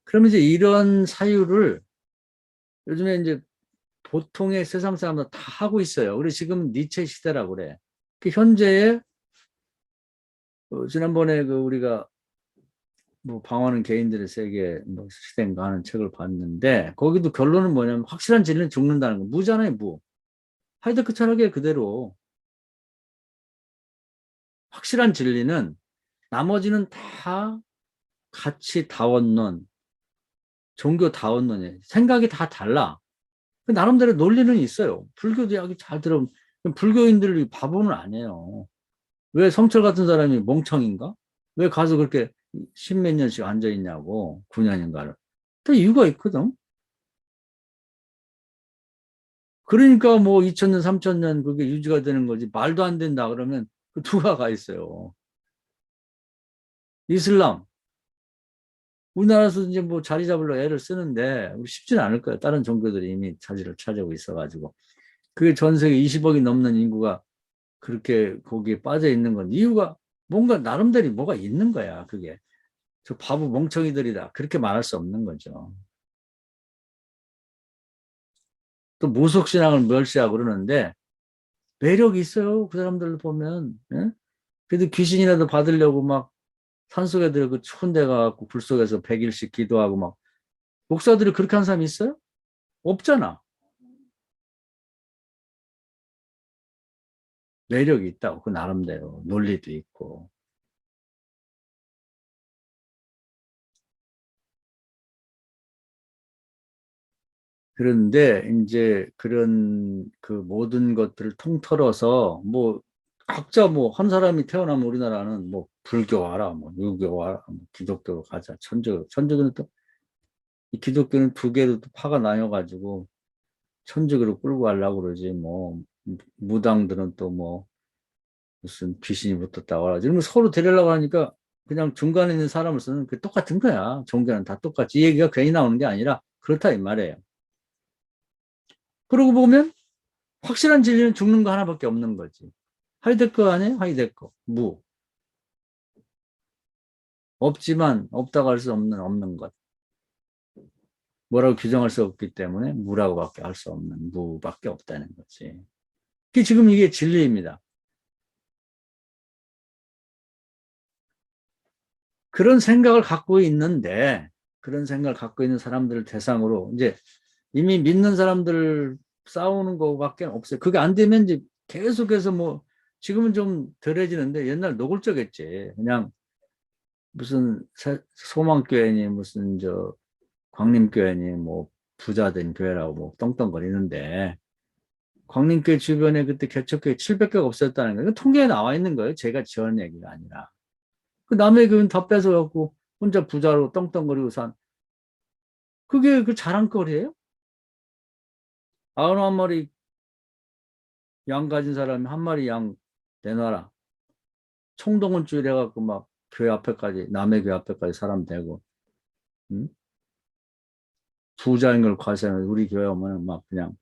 S1: 그러면 이제 이런 사유를 요즘에 이제 보통의 세상 사람들 다 하고 있어요. 그래서 지금 니체 시대라고 그래. 그 현재의 지난번에 그 우리가 뭐 방황하는 개인들의 세계 뭐 시대인가 하는 책을 봤는데 거기도 결론은 뭐냐면 확실한 진리는 죽는다는 거. 무잖아요, 무. 하이데크 철학의 그대로 확실한 진리는 나머지는 다 가치 다원론, 종교 다원론이에요. 생각이 다 달라. 그 나름대로 논리는 있어요. 불교도 여기 잘 들으면 불교인들이 바보는 아니에요. 왜 성철 같은 사람이 멍청인가? 왜 가서 그렇게 십몇 년씩 앉아 있냐고 9년인가를. 다 이유가 있거든. 그러니까 뭐 2000년, 3000년 그게 유지가 되는 거지. 말도 안 된다 그러면 그 누가 가 있어요. 이슬람. 우리나라에서 이제 뭐 자리 잡으려 애를 쓰는데 쉽지는 않을 거예요. 다른 종교들이 이미 자리를 차지하고 있어가지고. 그게 전 세계 20억이 넘는 인구가 그렇게 거기에 빠져 있는 건 이유가 뭔가 나름대로 뭐가 있는 거야. 그게. 저 바보 멍청이들이다. 그렇게 말할 수 없는 거죠. 또 무속신앙을 멸시하고 그러는데 매력이 있어요. 그 사람들 보면. 예? 그래도 귀신이라도 받으려고 막 산속에 들어 그 추운 데 가갖고 굴 속에서 100일씩 기도하고 막 목사들이 그렇게 한 사람이 있어요? 없잖아. 매력이 있다고. 그 나름대로 논리도 있고. 그런데 이제 그런 그 모든 것들을 통틀어서 뭐 각자 뭐 한 사람이 태어나면 우리나라는 뭐 불교 와라, 뭐 유교 와라, 뭐 기독교로 가자, 천주교는 또 이 기독교는 두 개로 또 파가 나뉘어가지고 천주교로 끌고 가려고 그러지 뭐 무당들은 또 뭐 무슨 귀신이 붙었다 와라. 이러면 서로 데리려고 하니까 그냥 중간에 있는 사람을 쓰는 그 똑같은 거야. 종교는 다 똑같이. 이 얘기가 괜히 나오는 게 아니라 그렇다 이 말이에요. 그러고 보면 확실한 진리는 죽는 거 하나밖에 없는 거지. 하이데거 아니에요? 하이데거. 무. 없지만 없다고 할 수 없는 것. 뭐라고 규정할 수 없기 때문에 무라고밖에 할 수 없는 무밖에 없다는 거지. 지금 이게 진리입니다. 그런 생각을 갖고 있는데 그런 생각을 갖고 있는 사람들을 대상으로 이제 이미 믿는 사람들 싸우는 거밖에 없어요. 그게 안 되면 이제 계속해서 뭐 지금은 좀 덜해지는데 옛날 노골적했지. 그냥 무슨 소망교회니 무슨 저 광림교회니 뭐 부자된 교회라고 뭐 떵떵거리는데 광림교회 주변에 그때 개척교회 700개가 없었다는 거예요. 통계에 나와 있는 거예요. 제가 지은 얘기가 아니라. 그 남의 교회는 다 뺏어갖고 혼자 부자로 떵떵거리고 산 그게 그 자랑거리예요? 91마리 양 가진 사람이 한 마리 양 내놔라. 총동원줄 해갖고 막 교회 앞에까지 남의 교회 앞에까지 사람 대고 응? 부자인 걸 과시하는 우리 교회 오면 막 그냥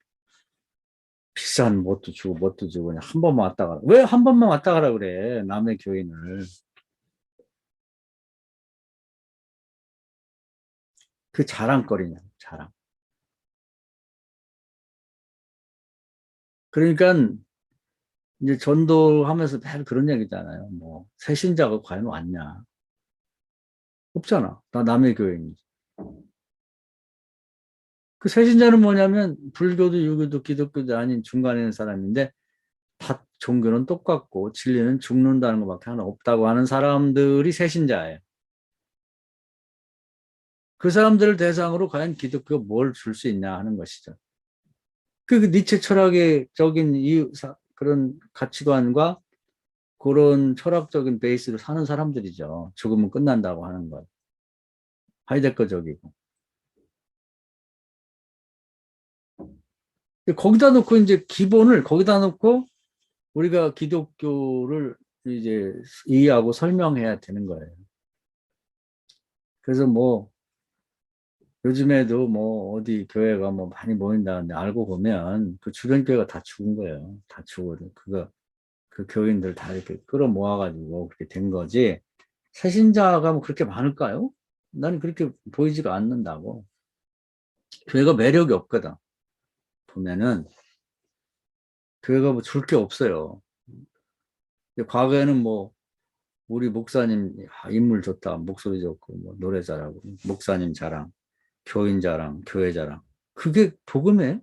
S1: 비싼 뭣도 주고 그냥 한 번만 왔다 가라. 왜 한 번만 왔다 가라 그래 남의 교인을. 그 자랑거리냐 자랑. 그러니까 이제 전도하면서 매일 그런 얘기잖아요. 뭐 새신자가 과연 왔냐? 없잖아. 다 남의 교인이지. 그 새신자는 뭐냐면 불교도 유교도 기독교도 아닌 중간에 있는 사람인데 다 종교는 똑같고 진리는 죽는다는 것밖에 하나 없다고 하는 사람들이 새신자예요. 그 사람들을 대상으로 과연 기독교가 뭘 줄 수 있냐 하는 것이죠. 그 니체 철학의 적인 그런 가치관과 그런 철학적인 베이스로 사는 사람들이죠. 죽으면 끝난다고 하는 것. 하이데거적이고. 거기다 놓고 이제 기본을 거기다 놓고 우리가 기독교를 이제 이해하고 설명해야 되는 거예요. 그래서 뭐 요즘에도 뭐 어디 교회가 뭐 많이 모인다는데 알고 보면 그 주변 교회가 다 죽은 거예요. 다 죽어요. 그 교인들 다 이렇게 끌어모아가지고 그렇게 된 거지. 새신자가 뭐 그렇게 많을까요? 나는 그렇게 보이지가 않는다고. 교회가 매력이 없거든. 보면은 교회가 뭐 줄 게 없어요. 과거에는 뭐 우리 목사님 인물 좋다, 목소리 좋고 뭐 노래 잘하고 목사님 자랑, 교인 자랑, 교회 자랑. 그게 복음이에요?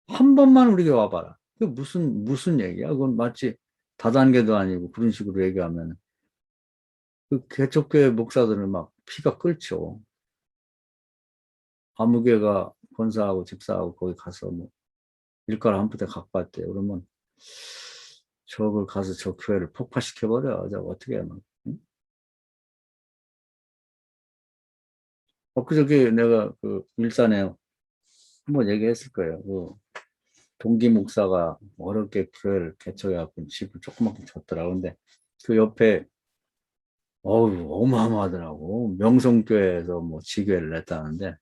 S1: 한 번만 우리가 와봐라. 그게 무슨 얘기야? 그건 마치 다단계도 아니고 그런 식으로 얘기하면 그 개척교회 목사들은 막 피가 끓죠. 아무개가 권사하고 집사하고 거기 가서 뭐 일가를 한 푸대 갖고 왔대요. 그러면 저걸 가서 저 교회를 폭파시켜버려. 저 어떻게 하면. 응? 엊그저께 내가 그 일산에 한번 얘기했을 거예요. 그 동기 목사가 어렵게 교회를 개척해갖고 집을 조그맣게 줬더라. 근데 그 옆에 어우 어마어마하더라고. 명성교회에서 뭐 지교회를 냈다는데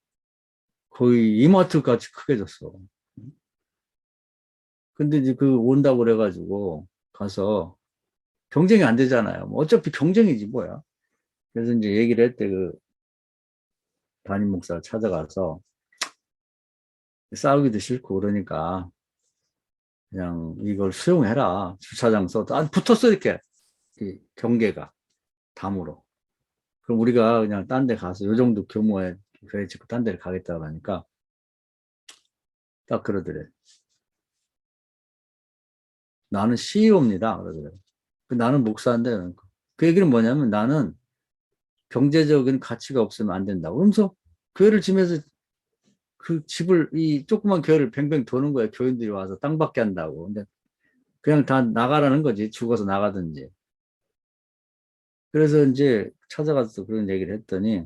S1: 거의 이마트 같이 크게 줬어. 근데 이제 그 온다고 그래가지고 가서 경쟁이 안 되잖아요. 뭐 어차피 경쟁이지 뭐야. 그래서 이제 얘기를 했대. 그 담임 목사를 찾아가서 싸우기도 싫고 그러니까 그냥 이걸 수용해라. 주차장 써도 붙었어 이렇게 경계가 담으로. 그럼 우리가 그냥 딴 데 가서 요 정도 규모의 교회 짓고 딴 데를 가겠다고 하니까 딱 그러더래. 나는 CEO입니다. 그러더래. 나는 목사인데 그 얘기는 뭐냐면 나는 경제적인 가치가 없으면 안 된다고. 그러면서 교회를 지면서 그 집을 이 조그만 교회를 뱅뱅 도는 거야. 교인들이 와서 땅 받게 한다고. 근데 그냥 다 나가라는 거지. 죽어서 나가든지. 그래서 이제 찾아가서 그런 얘기를 했더니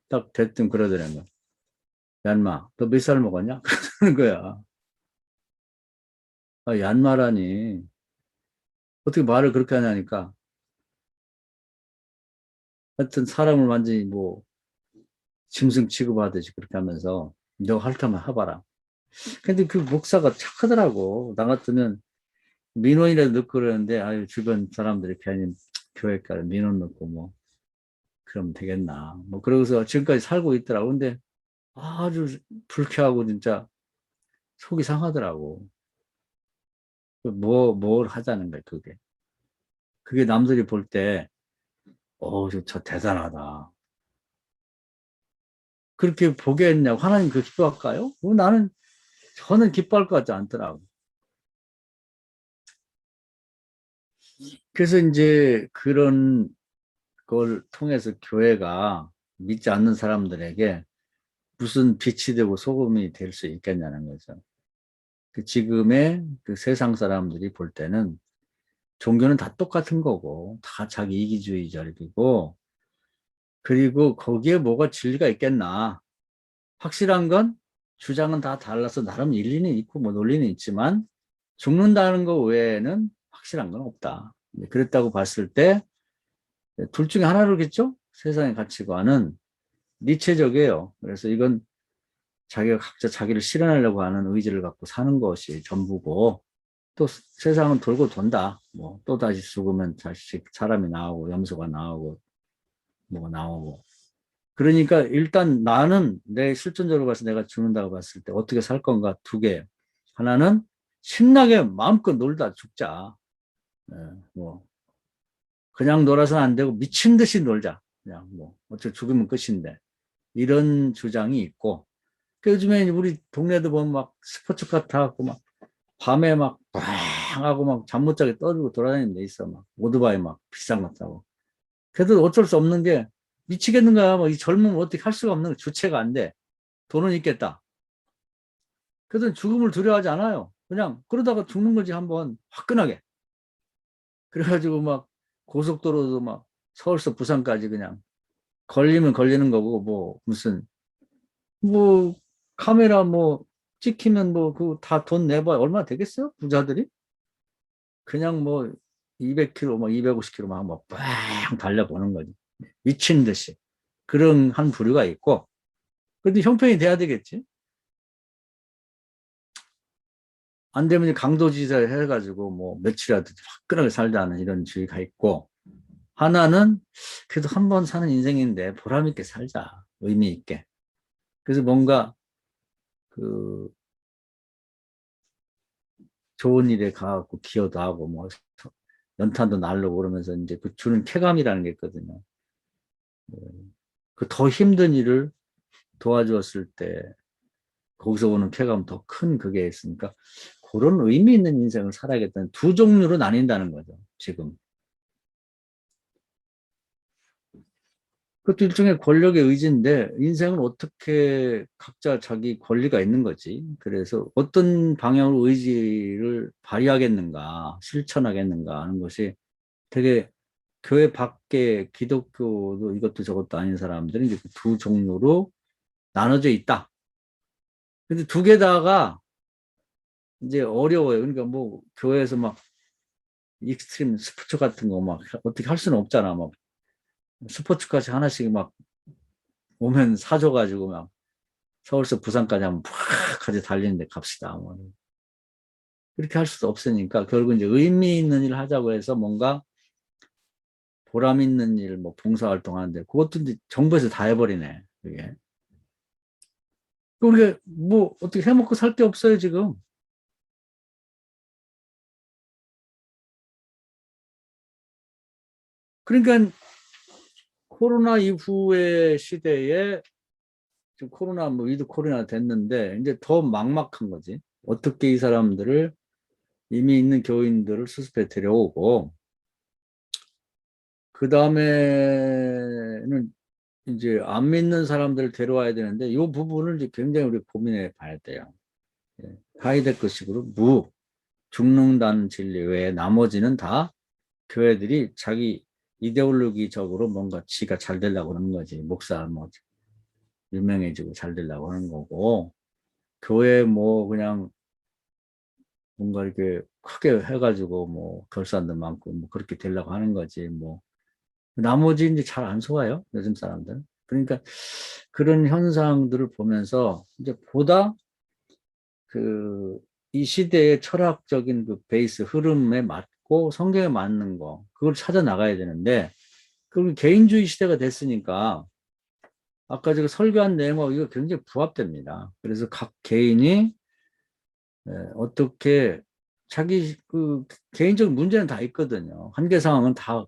S1: 딱 대뜸 그러더라고요. 얀마, 너 몇 살 먹었냐? 그러는 거야. 아, 얀마라니. 어떻게 말을 그렇게 하냐니까. 하여튼 사람을 완전히 뭐 짐승 취급하듯이 그렇게 하면서 너 핥으면 해봐라. 근데 그 목사가 착하더라고. 나 같으면 민원이라도 넣고 그러는데 아유 주변 사람들이 괜히 교회가를 민원 넣고 뭐 그러면 되겠나. 뭐, 그러고서 지금까지 살고 있더라고. 근데 아주 불쾌하고 진짜 속이 상하더라고. 뭘 하자는 거야, 그게. 그게 남들이 볼 때, 저 대단하다. 그렇게 보겠냐고. 하나님 그 기뻐할까요? 나는 저는 기뻐할 것 같지 않더라고. 그래서 이제 그런 걸 통해서 교회가 믿지 않는 사람들에게 무슨 빛이 되고 소금이 될 수 있겠냐는 거죠. 그 지금의 그 세상 사람들이 볼 때는 종교는 다 똑같은 거고, 다 자기 이기주의적이고, 그리고 거기에 뭐가 진리가 있겠나. 확실한 건 주장은 다 달라서 나름 일리는 있고, 뭐 논리는 있지만, 죽는다는 거 외에는 확실한 건 없다. 그랬다고 봤을 때, 둘 중에 하나로겠죠? 세상의 가치관은 니체적이에요. 그래서 이건 자기가 각자 자기를 실현하려고 하는 의지를 갖고 사는 것이 전부고, 또 세상은 돌고 돈다. 뭐, 또 다시 죽으면 다시 사람이 나오고, 염소가 나오고, 뭐가 나오고. 그러니까 일단 나는 내 실존적으로 봐서 내가 죽는다고 봤을 때 어떻게 살 건가 두 개. 하나는 신나게 마음껏 놀다 죽자. 예, 뭐, 그냥 놀아서는 안 되고 미친 듯이 놀자. 그냥 뭐, 어차피 죽으면 끝인데. 이런 주장이 있고. 그 요즘에 우리 동네도 보면 막 스포츠카 타고 막 밤에 막 빵하고 막 잠 못 자게 떠들고 돌아다니는 데 있어. 막 오토바이 막 비싼 거 타고. 그래도 어쩔 수 없는 게 미치겠는 거야. 뭐 이 젊으면 어떻게 할 수가 없는 거 주체가 안 돼. 돈은 있겠다. 그래도 죽음을 두려워하지 않아요. 그냥 그러다가 죽는 거지 한번 화끈하게. 그래가지고 막 고속도로도 막 서울서 부산까지 그냥 걸리면 걸리는 거고 뭐 무슨 뭐 카메라 뭐 찍히면 뭐 그 다 돈 내봐 얼마 되겠어요? 부자들이? 그냥 뭐 200km, 뭐 250km 막빵 달려보는 거지. 미친 듯이. 그런 한 부류가 있고, 근데 형편이 돼야 되겠지? 안 되면 이제 강도지사 해가지고 뭐 며칠이라도 화끈하게 살자는 이런 주의가 있고, 하나는 그래도 한 번 사는 인생인데 보람있게 살자. 의미 있게. 그래서 뭔가 그 좋은 일에 가갖고 기여도 하고 뭐 연탄도 날르고 그러면서 이제 그 주는 쾌감이라는 게 있거든요. 그 더 힘든 일을 도와주었을 때 거기서 오는 쾌감 더 큰 그게 있으니까 그런 의미 있는 인생을 살아야겠다는 두 종류로 나뉜다는 거죠. 지금. 그것도 일종의 권력의 의지인데 인생은 어떻게 각자 자기 권리가 있는 거지. 그래서 어떤 방향으로 의지를 발휘하겠는가, 실천하겠는가 하는 것이 되게 교회 밖에 기독교도 이것도 저것도 아닌 사람들은 이제 두 종류로 나눠져 있다. 근데 두 개다가 이제 어려워요. 그러니까 뭐 교회에서 막 익스트림 스포츠 같은 거 막 어떻게 할 수는 없잖아. 막 스포츠까지 하나씩 막 오면 사줘가지고 막 서울서 부산까지 한번 팍 하지 달리는데 갑시다. 뭐. 그렇게 할 수도 없으니까 결국 이제 의미 있는 일을 하자고 해서 뭔가 보람 있는 일, 뭐 봉사활동 하는데 그것도 이제 정부에서 다 해버리네. 그게. 우리가 뭐 어떻게 해먹고 살 게 없어요, 지금. 그러니까 코로나 이후의 시대에 지금 코로나 뭐 위드 코로나 됐는데 이제 더 막막한 거지. 어떻게 이 사람들을 이미 있는 교인들을 수습해 데려오고 그 다음에는 이제 안 믿는 사람들을 데려와야 되는데 이 부분을 이제 굉장히 우리 고민해 봐야 돼요. 예. 하이데크식으로 죽는다는 진리 외에 나머지는 다 교회들이 자기 이데올로기적으로 뭔가 지가 잘 되려고 하는 거지. 목사 뭐 유명해지고 잘 되려고 하는 거고 교회 뭐 그냥 뭔가 이렇게 크게 해가지고 뭐 결산도 많고 뭐 그렇게 되려고 하는 거지 뭐 나머지 이제 잘 안 속아요 요즘 사람들. 그러니까 그런 현상들을 보면서 이제 보다 그 이 시대의 철학적인 그 베이스 흐름에 맞고 성경에 맞는 거 그걸 찾아 나가야 되는데 그리고 개인주의 시대가 됐으니까 아까 제가 설교한 내용하고 이거 굉장히 부합됩니다. 그래서 각 개인이 어떻게 자기 그 개인적 문제는 다 있거든요. 한계 상황은 다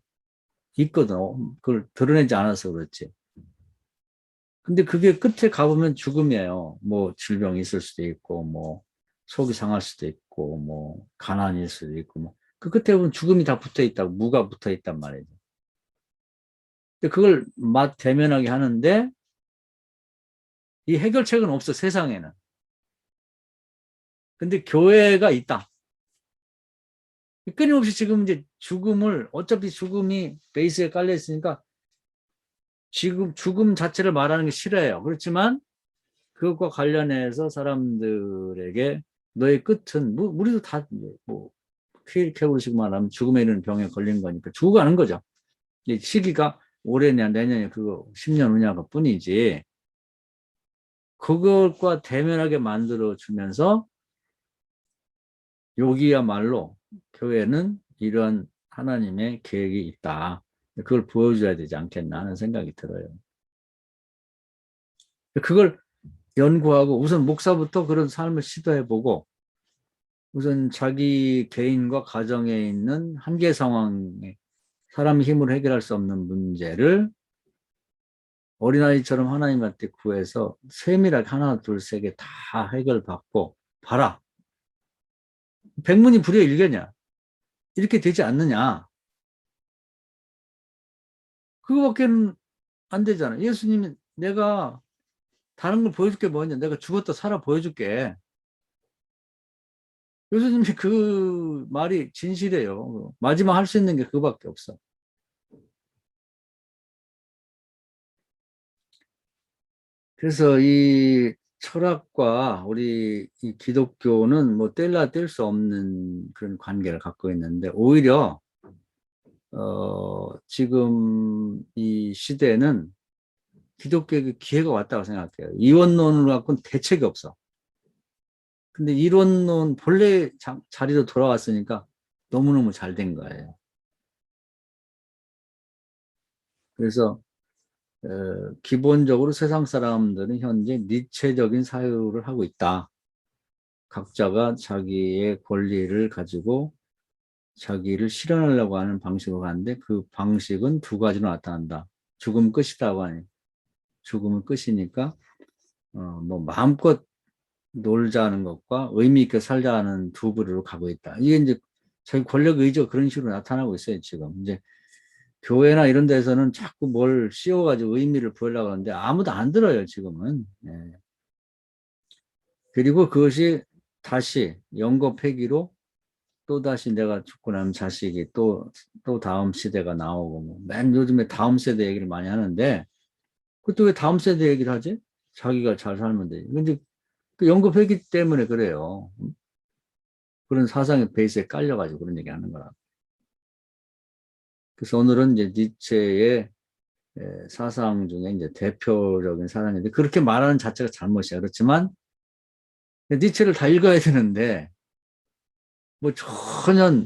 S1: 있거든. 그걸 드러내지 않아서 그렇지. 근데 그게 끝에 가보면 죽음이에요. 뭐 질병이 있을 수도 있고, 뭐 속이 상할 수도 있고, 뭐 가난일 수도 있고, 뭐 그 끝에 보면 죽음이 다 붙어 있다고, 무가 붙어 있단 말이죠. 근데 그걸 대면하게 하는데 이 해결책은 없어, 세상에는. 근데 교회가 있다. 끊임없이 지금 이제 죽음을, 어차피 죽음이 베이스에 깔려 있으니까 지금 죽음 자체를 말하는 게 싫어요. 그렇지만 그것과 관련해서 사람들에게 너의 끝은, 뭐, 우리도 다, 뭐, 퀴리케고식으로 말하면 죽음에 이르는 병에 걸린 거니까 죽어가는 거죠. 시기가 올해냐, 내년이냐, 그거 10년 후냐가 뿐이지. 그것과 대면하게 만들어주면서 여기야말로 교회는 이런 하나님의 계획이 있다. 그걸 보여줘야 되지 않겠나 하는 생각이 들어요. 그걸 연구하고 우선 목사부터 그런 삶을 시도해보고 우선 자기 개인과 가정에 있는 한계 상황에 사람의 힘으로 해결할 수 없는 문제를 어린아이처럼 하나님한테 구해서 세밀하게 하나, 둘, 세 개 다 해결받고 봐라. 백문이 불여일견이야. 이렇게 되지 않느냐. 그거밖에는 안 되잖아. 예수님이 내가 다른 걸 보여줄게 뭐냐. 내가 죽었다 살아 보여줄게. 예수님이 그 말이 진실이에요. 마지막 할 수 있는 게 그거밖에 없어. 그래서 이 철학과 우리 이 기독교는 뭐 뗄래야 뗄 수 없는 그런 관계를 갖고 있는데 오히려 지금 이 시대는 기독교의 기회가 왔다고 생각해요. 이원론을 갖고는 대책이 없어. 근데 이론론 본래 자리로 돌아왔으니까 너무너무 잘 된 거예요. 그래서 기본적으로 세상 사람들은 현재 니체적인 사유를 하고 있다. 각자가 자기의 권리를 가지고 자기를 실현하려고 하는 방식으로 가는데 그 방식은 두 가지로 나타난다. 죽음 끝이다고 하니 죽음은 끝이니까 뭐 마음껏 놀자는 것과 의미 있게 살자는 두 부류로 가고 있다. 이게 이제 자기 권력 의지가 그런 식으로 나타나고 있어요, 지금. 이제 교회나 이런 데서는 자꾸 뭘 씌워가지고 의미를 부여하려고 하는데 아무도 안 들어요, 지금은. 네. 그리고 그것이 다시 영거 폐기로 또다시 내가 죽고 나면 자식이 또 다음 시대가 나오고, 뭐. 맨 요즘에 다음 세대 얘기를 많이 하는데, 그것도 왜 다음 세대 얘기를 하지? 자기가 잘 살면 되지. 근데 그 영거 폐기 때문에 그래요. 그런 사상의 베이스에 깔려가지고 그런 얘기 하는 거라. 그래서 오늘은 이제 니체의 사상 중에 이제 대표적인 사상인데, 그렇게 말하는 자체가 잘못이야. 그렇지만, 니체를 다 읽어야 되는데, 뭐 전혀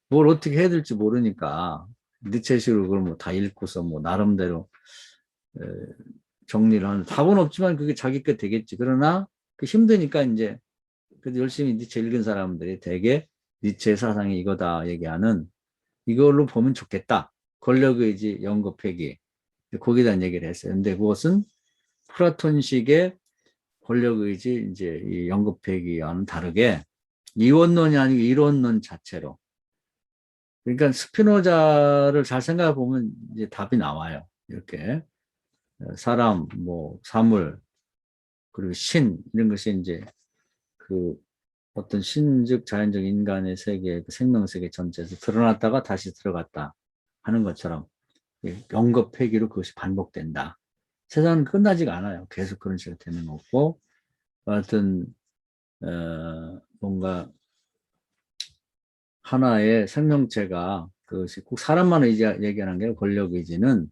S1: 뭘 어떻게 해야 될지 모르니까, 니체식으로 그걸 뭐 다 읽고서 뭐 나름대로 정리를 하는, 답은 없지만 그게 자기 게 되겠지. 그러나 그 힘드니까 이제, 그래도 열심히 니체 읽은 사람들이 되게 니체 사상이 이거다 얘기하는, 이걸로 보면 좋겠다. 권력의지, 영겁회기. 거기에 대한 얘기를 했어요. 근데 그것은 플라톤식의 권력의지, 이제 이 영겁회기와는 다르게 이원론이 아니고 이론론 자체로. 그러니까 스피노자를 잘 생각해 보면 이제 답이 나와요. 이렇게 사람, 뭐 사물, 그리고 신 이런 것이 이제 그 어떤 신즉 자연적 인간의 세계, 그 생명 세계 전체에서 드러났다가 다시 들어갔다 하는 것처럼 영겁 폐기로 그것이 반복된다. 세상은 끝나지가 않아요. 계속 그런 식으로 되는 거고, 하여튼 뭔가 하나의 생명체가 그것이 꼭 사람만 얘기하는 게 권력 의지는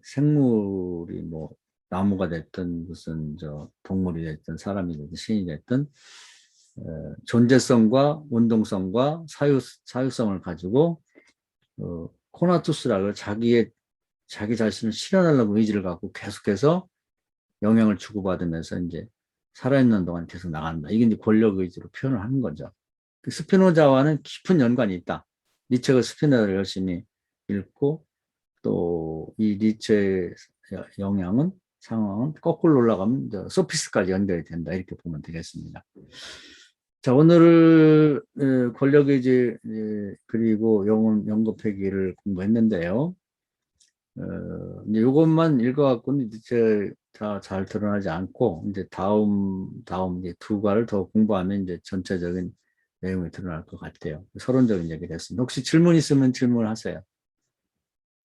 S1: 생물이 뭐 나무가 됐든 무슨 저 동물이 됐든 사람이 됐든 신이 됐든 존재성과 운동성과 사유성을 가지고 코나투스라고 자기 자신을 실현하려고 의지를 갖고 계속해서 영향을 주고받으면서 이제 살아있는 동안 계속 나간다. 이게 이제 권력 의지로 표현을 하는 거죠. 그 스피노자와는 깊은 연관이 있다. 니체가 스피노자를 열심히 읽고 또 이 니체의 영향은 상황은 거꾸로 올라가면 소피스까지 연결이 된다. 이렇게 보면 되겠습니다. 자, 오늘 권력의지 그리고 영겁회기를 공부했는데요. 이제 이것만 읽어갖고는 이제 다 잘 드러나지 않고 이제 다음 이제 두 과를 더 공부하면 이제 전체적인 내용이 드러날 것 같아요. 서론적인 얘기 됐습니다. 혹시 질문 있으면 질문하세요.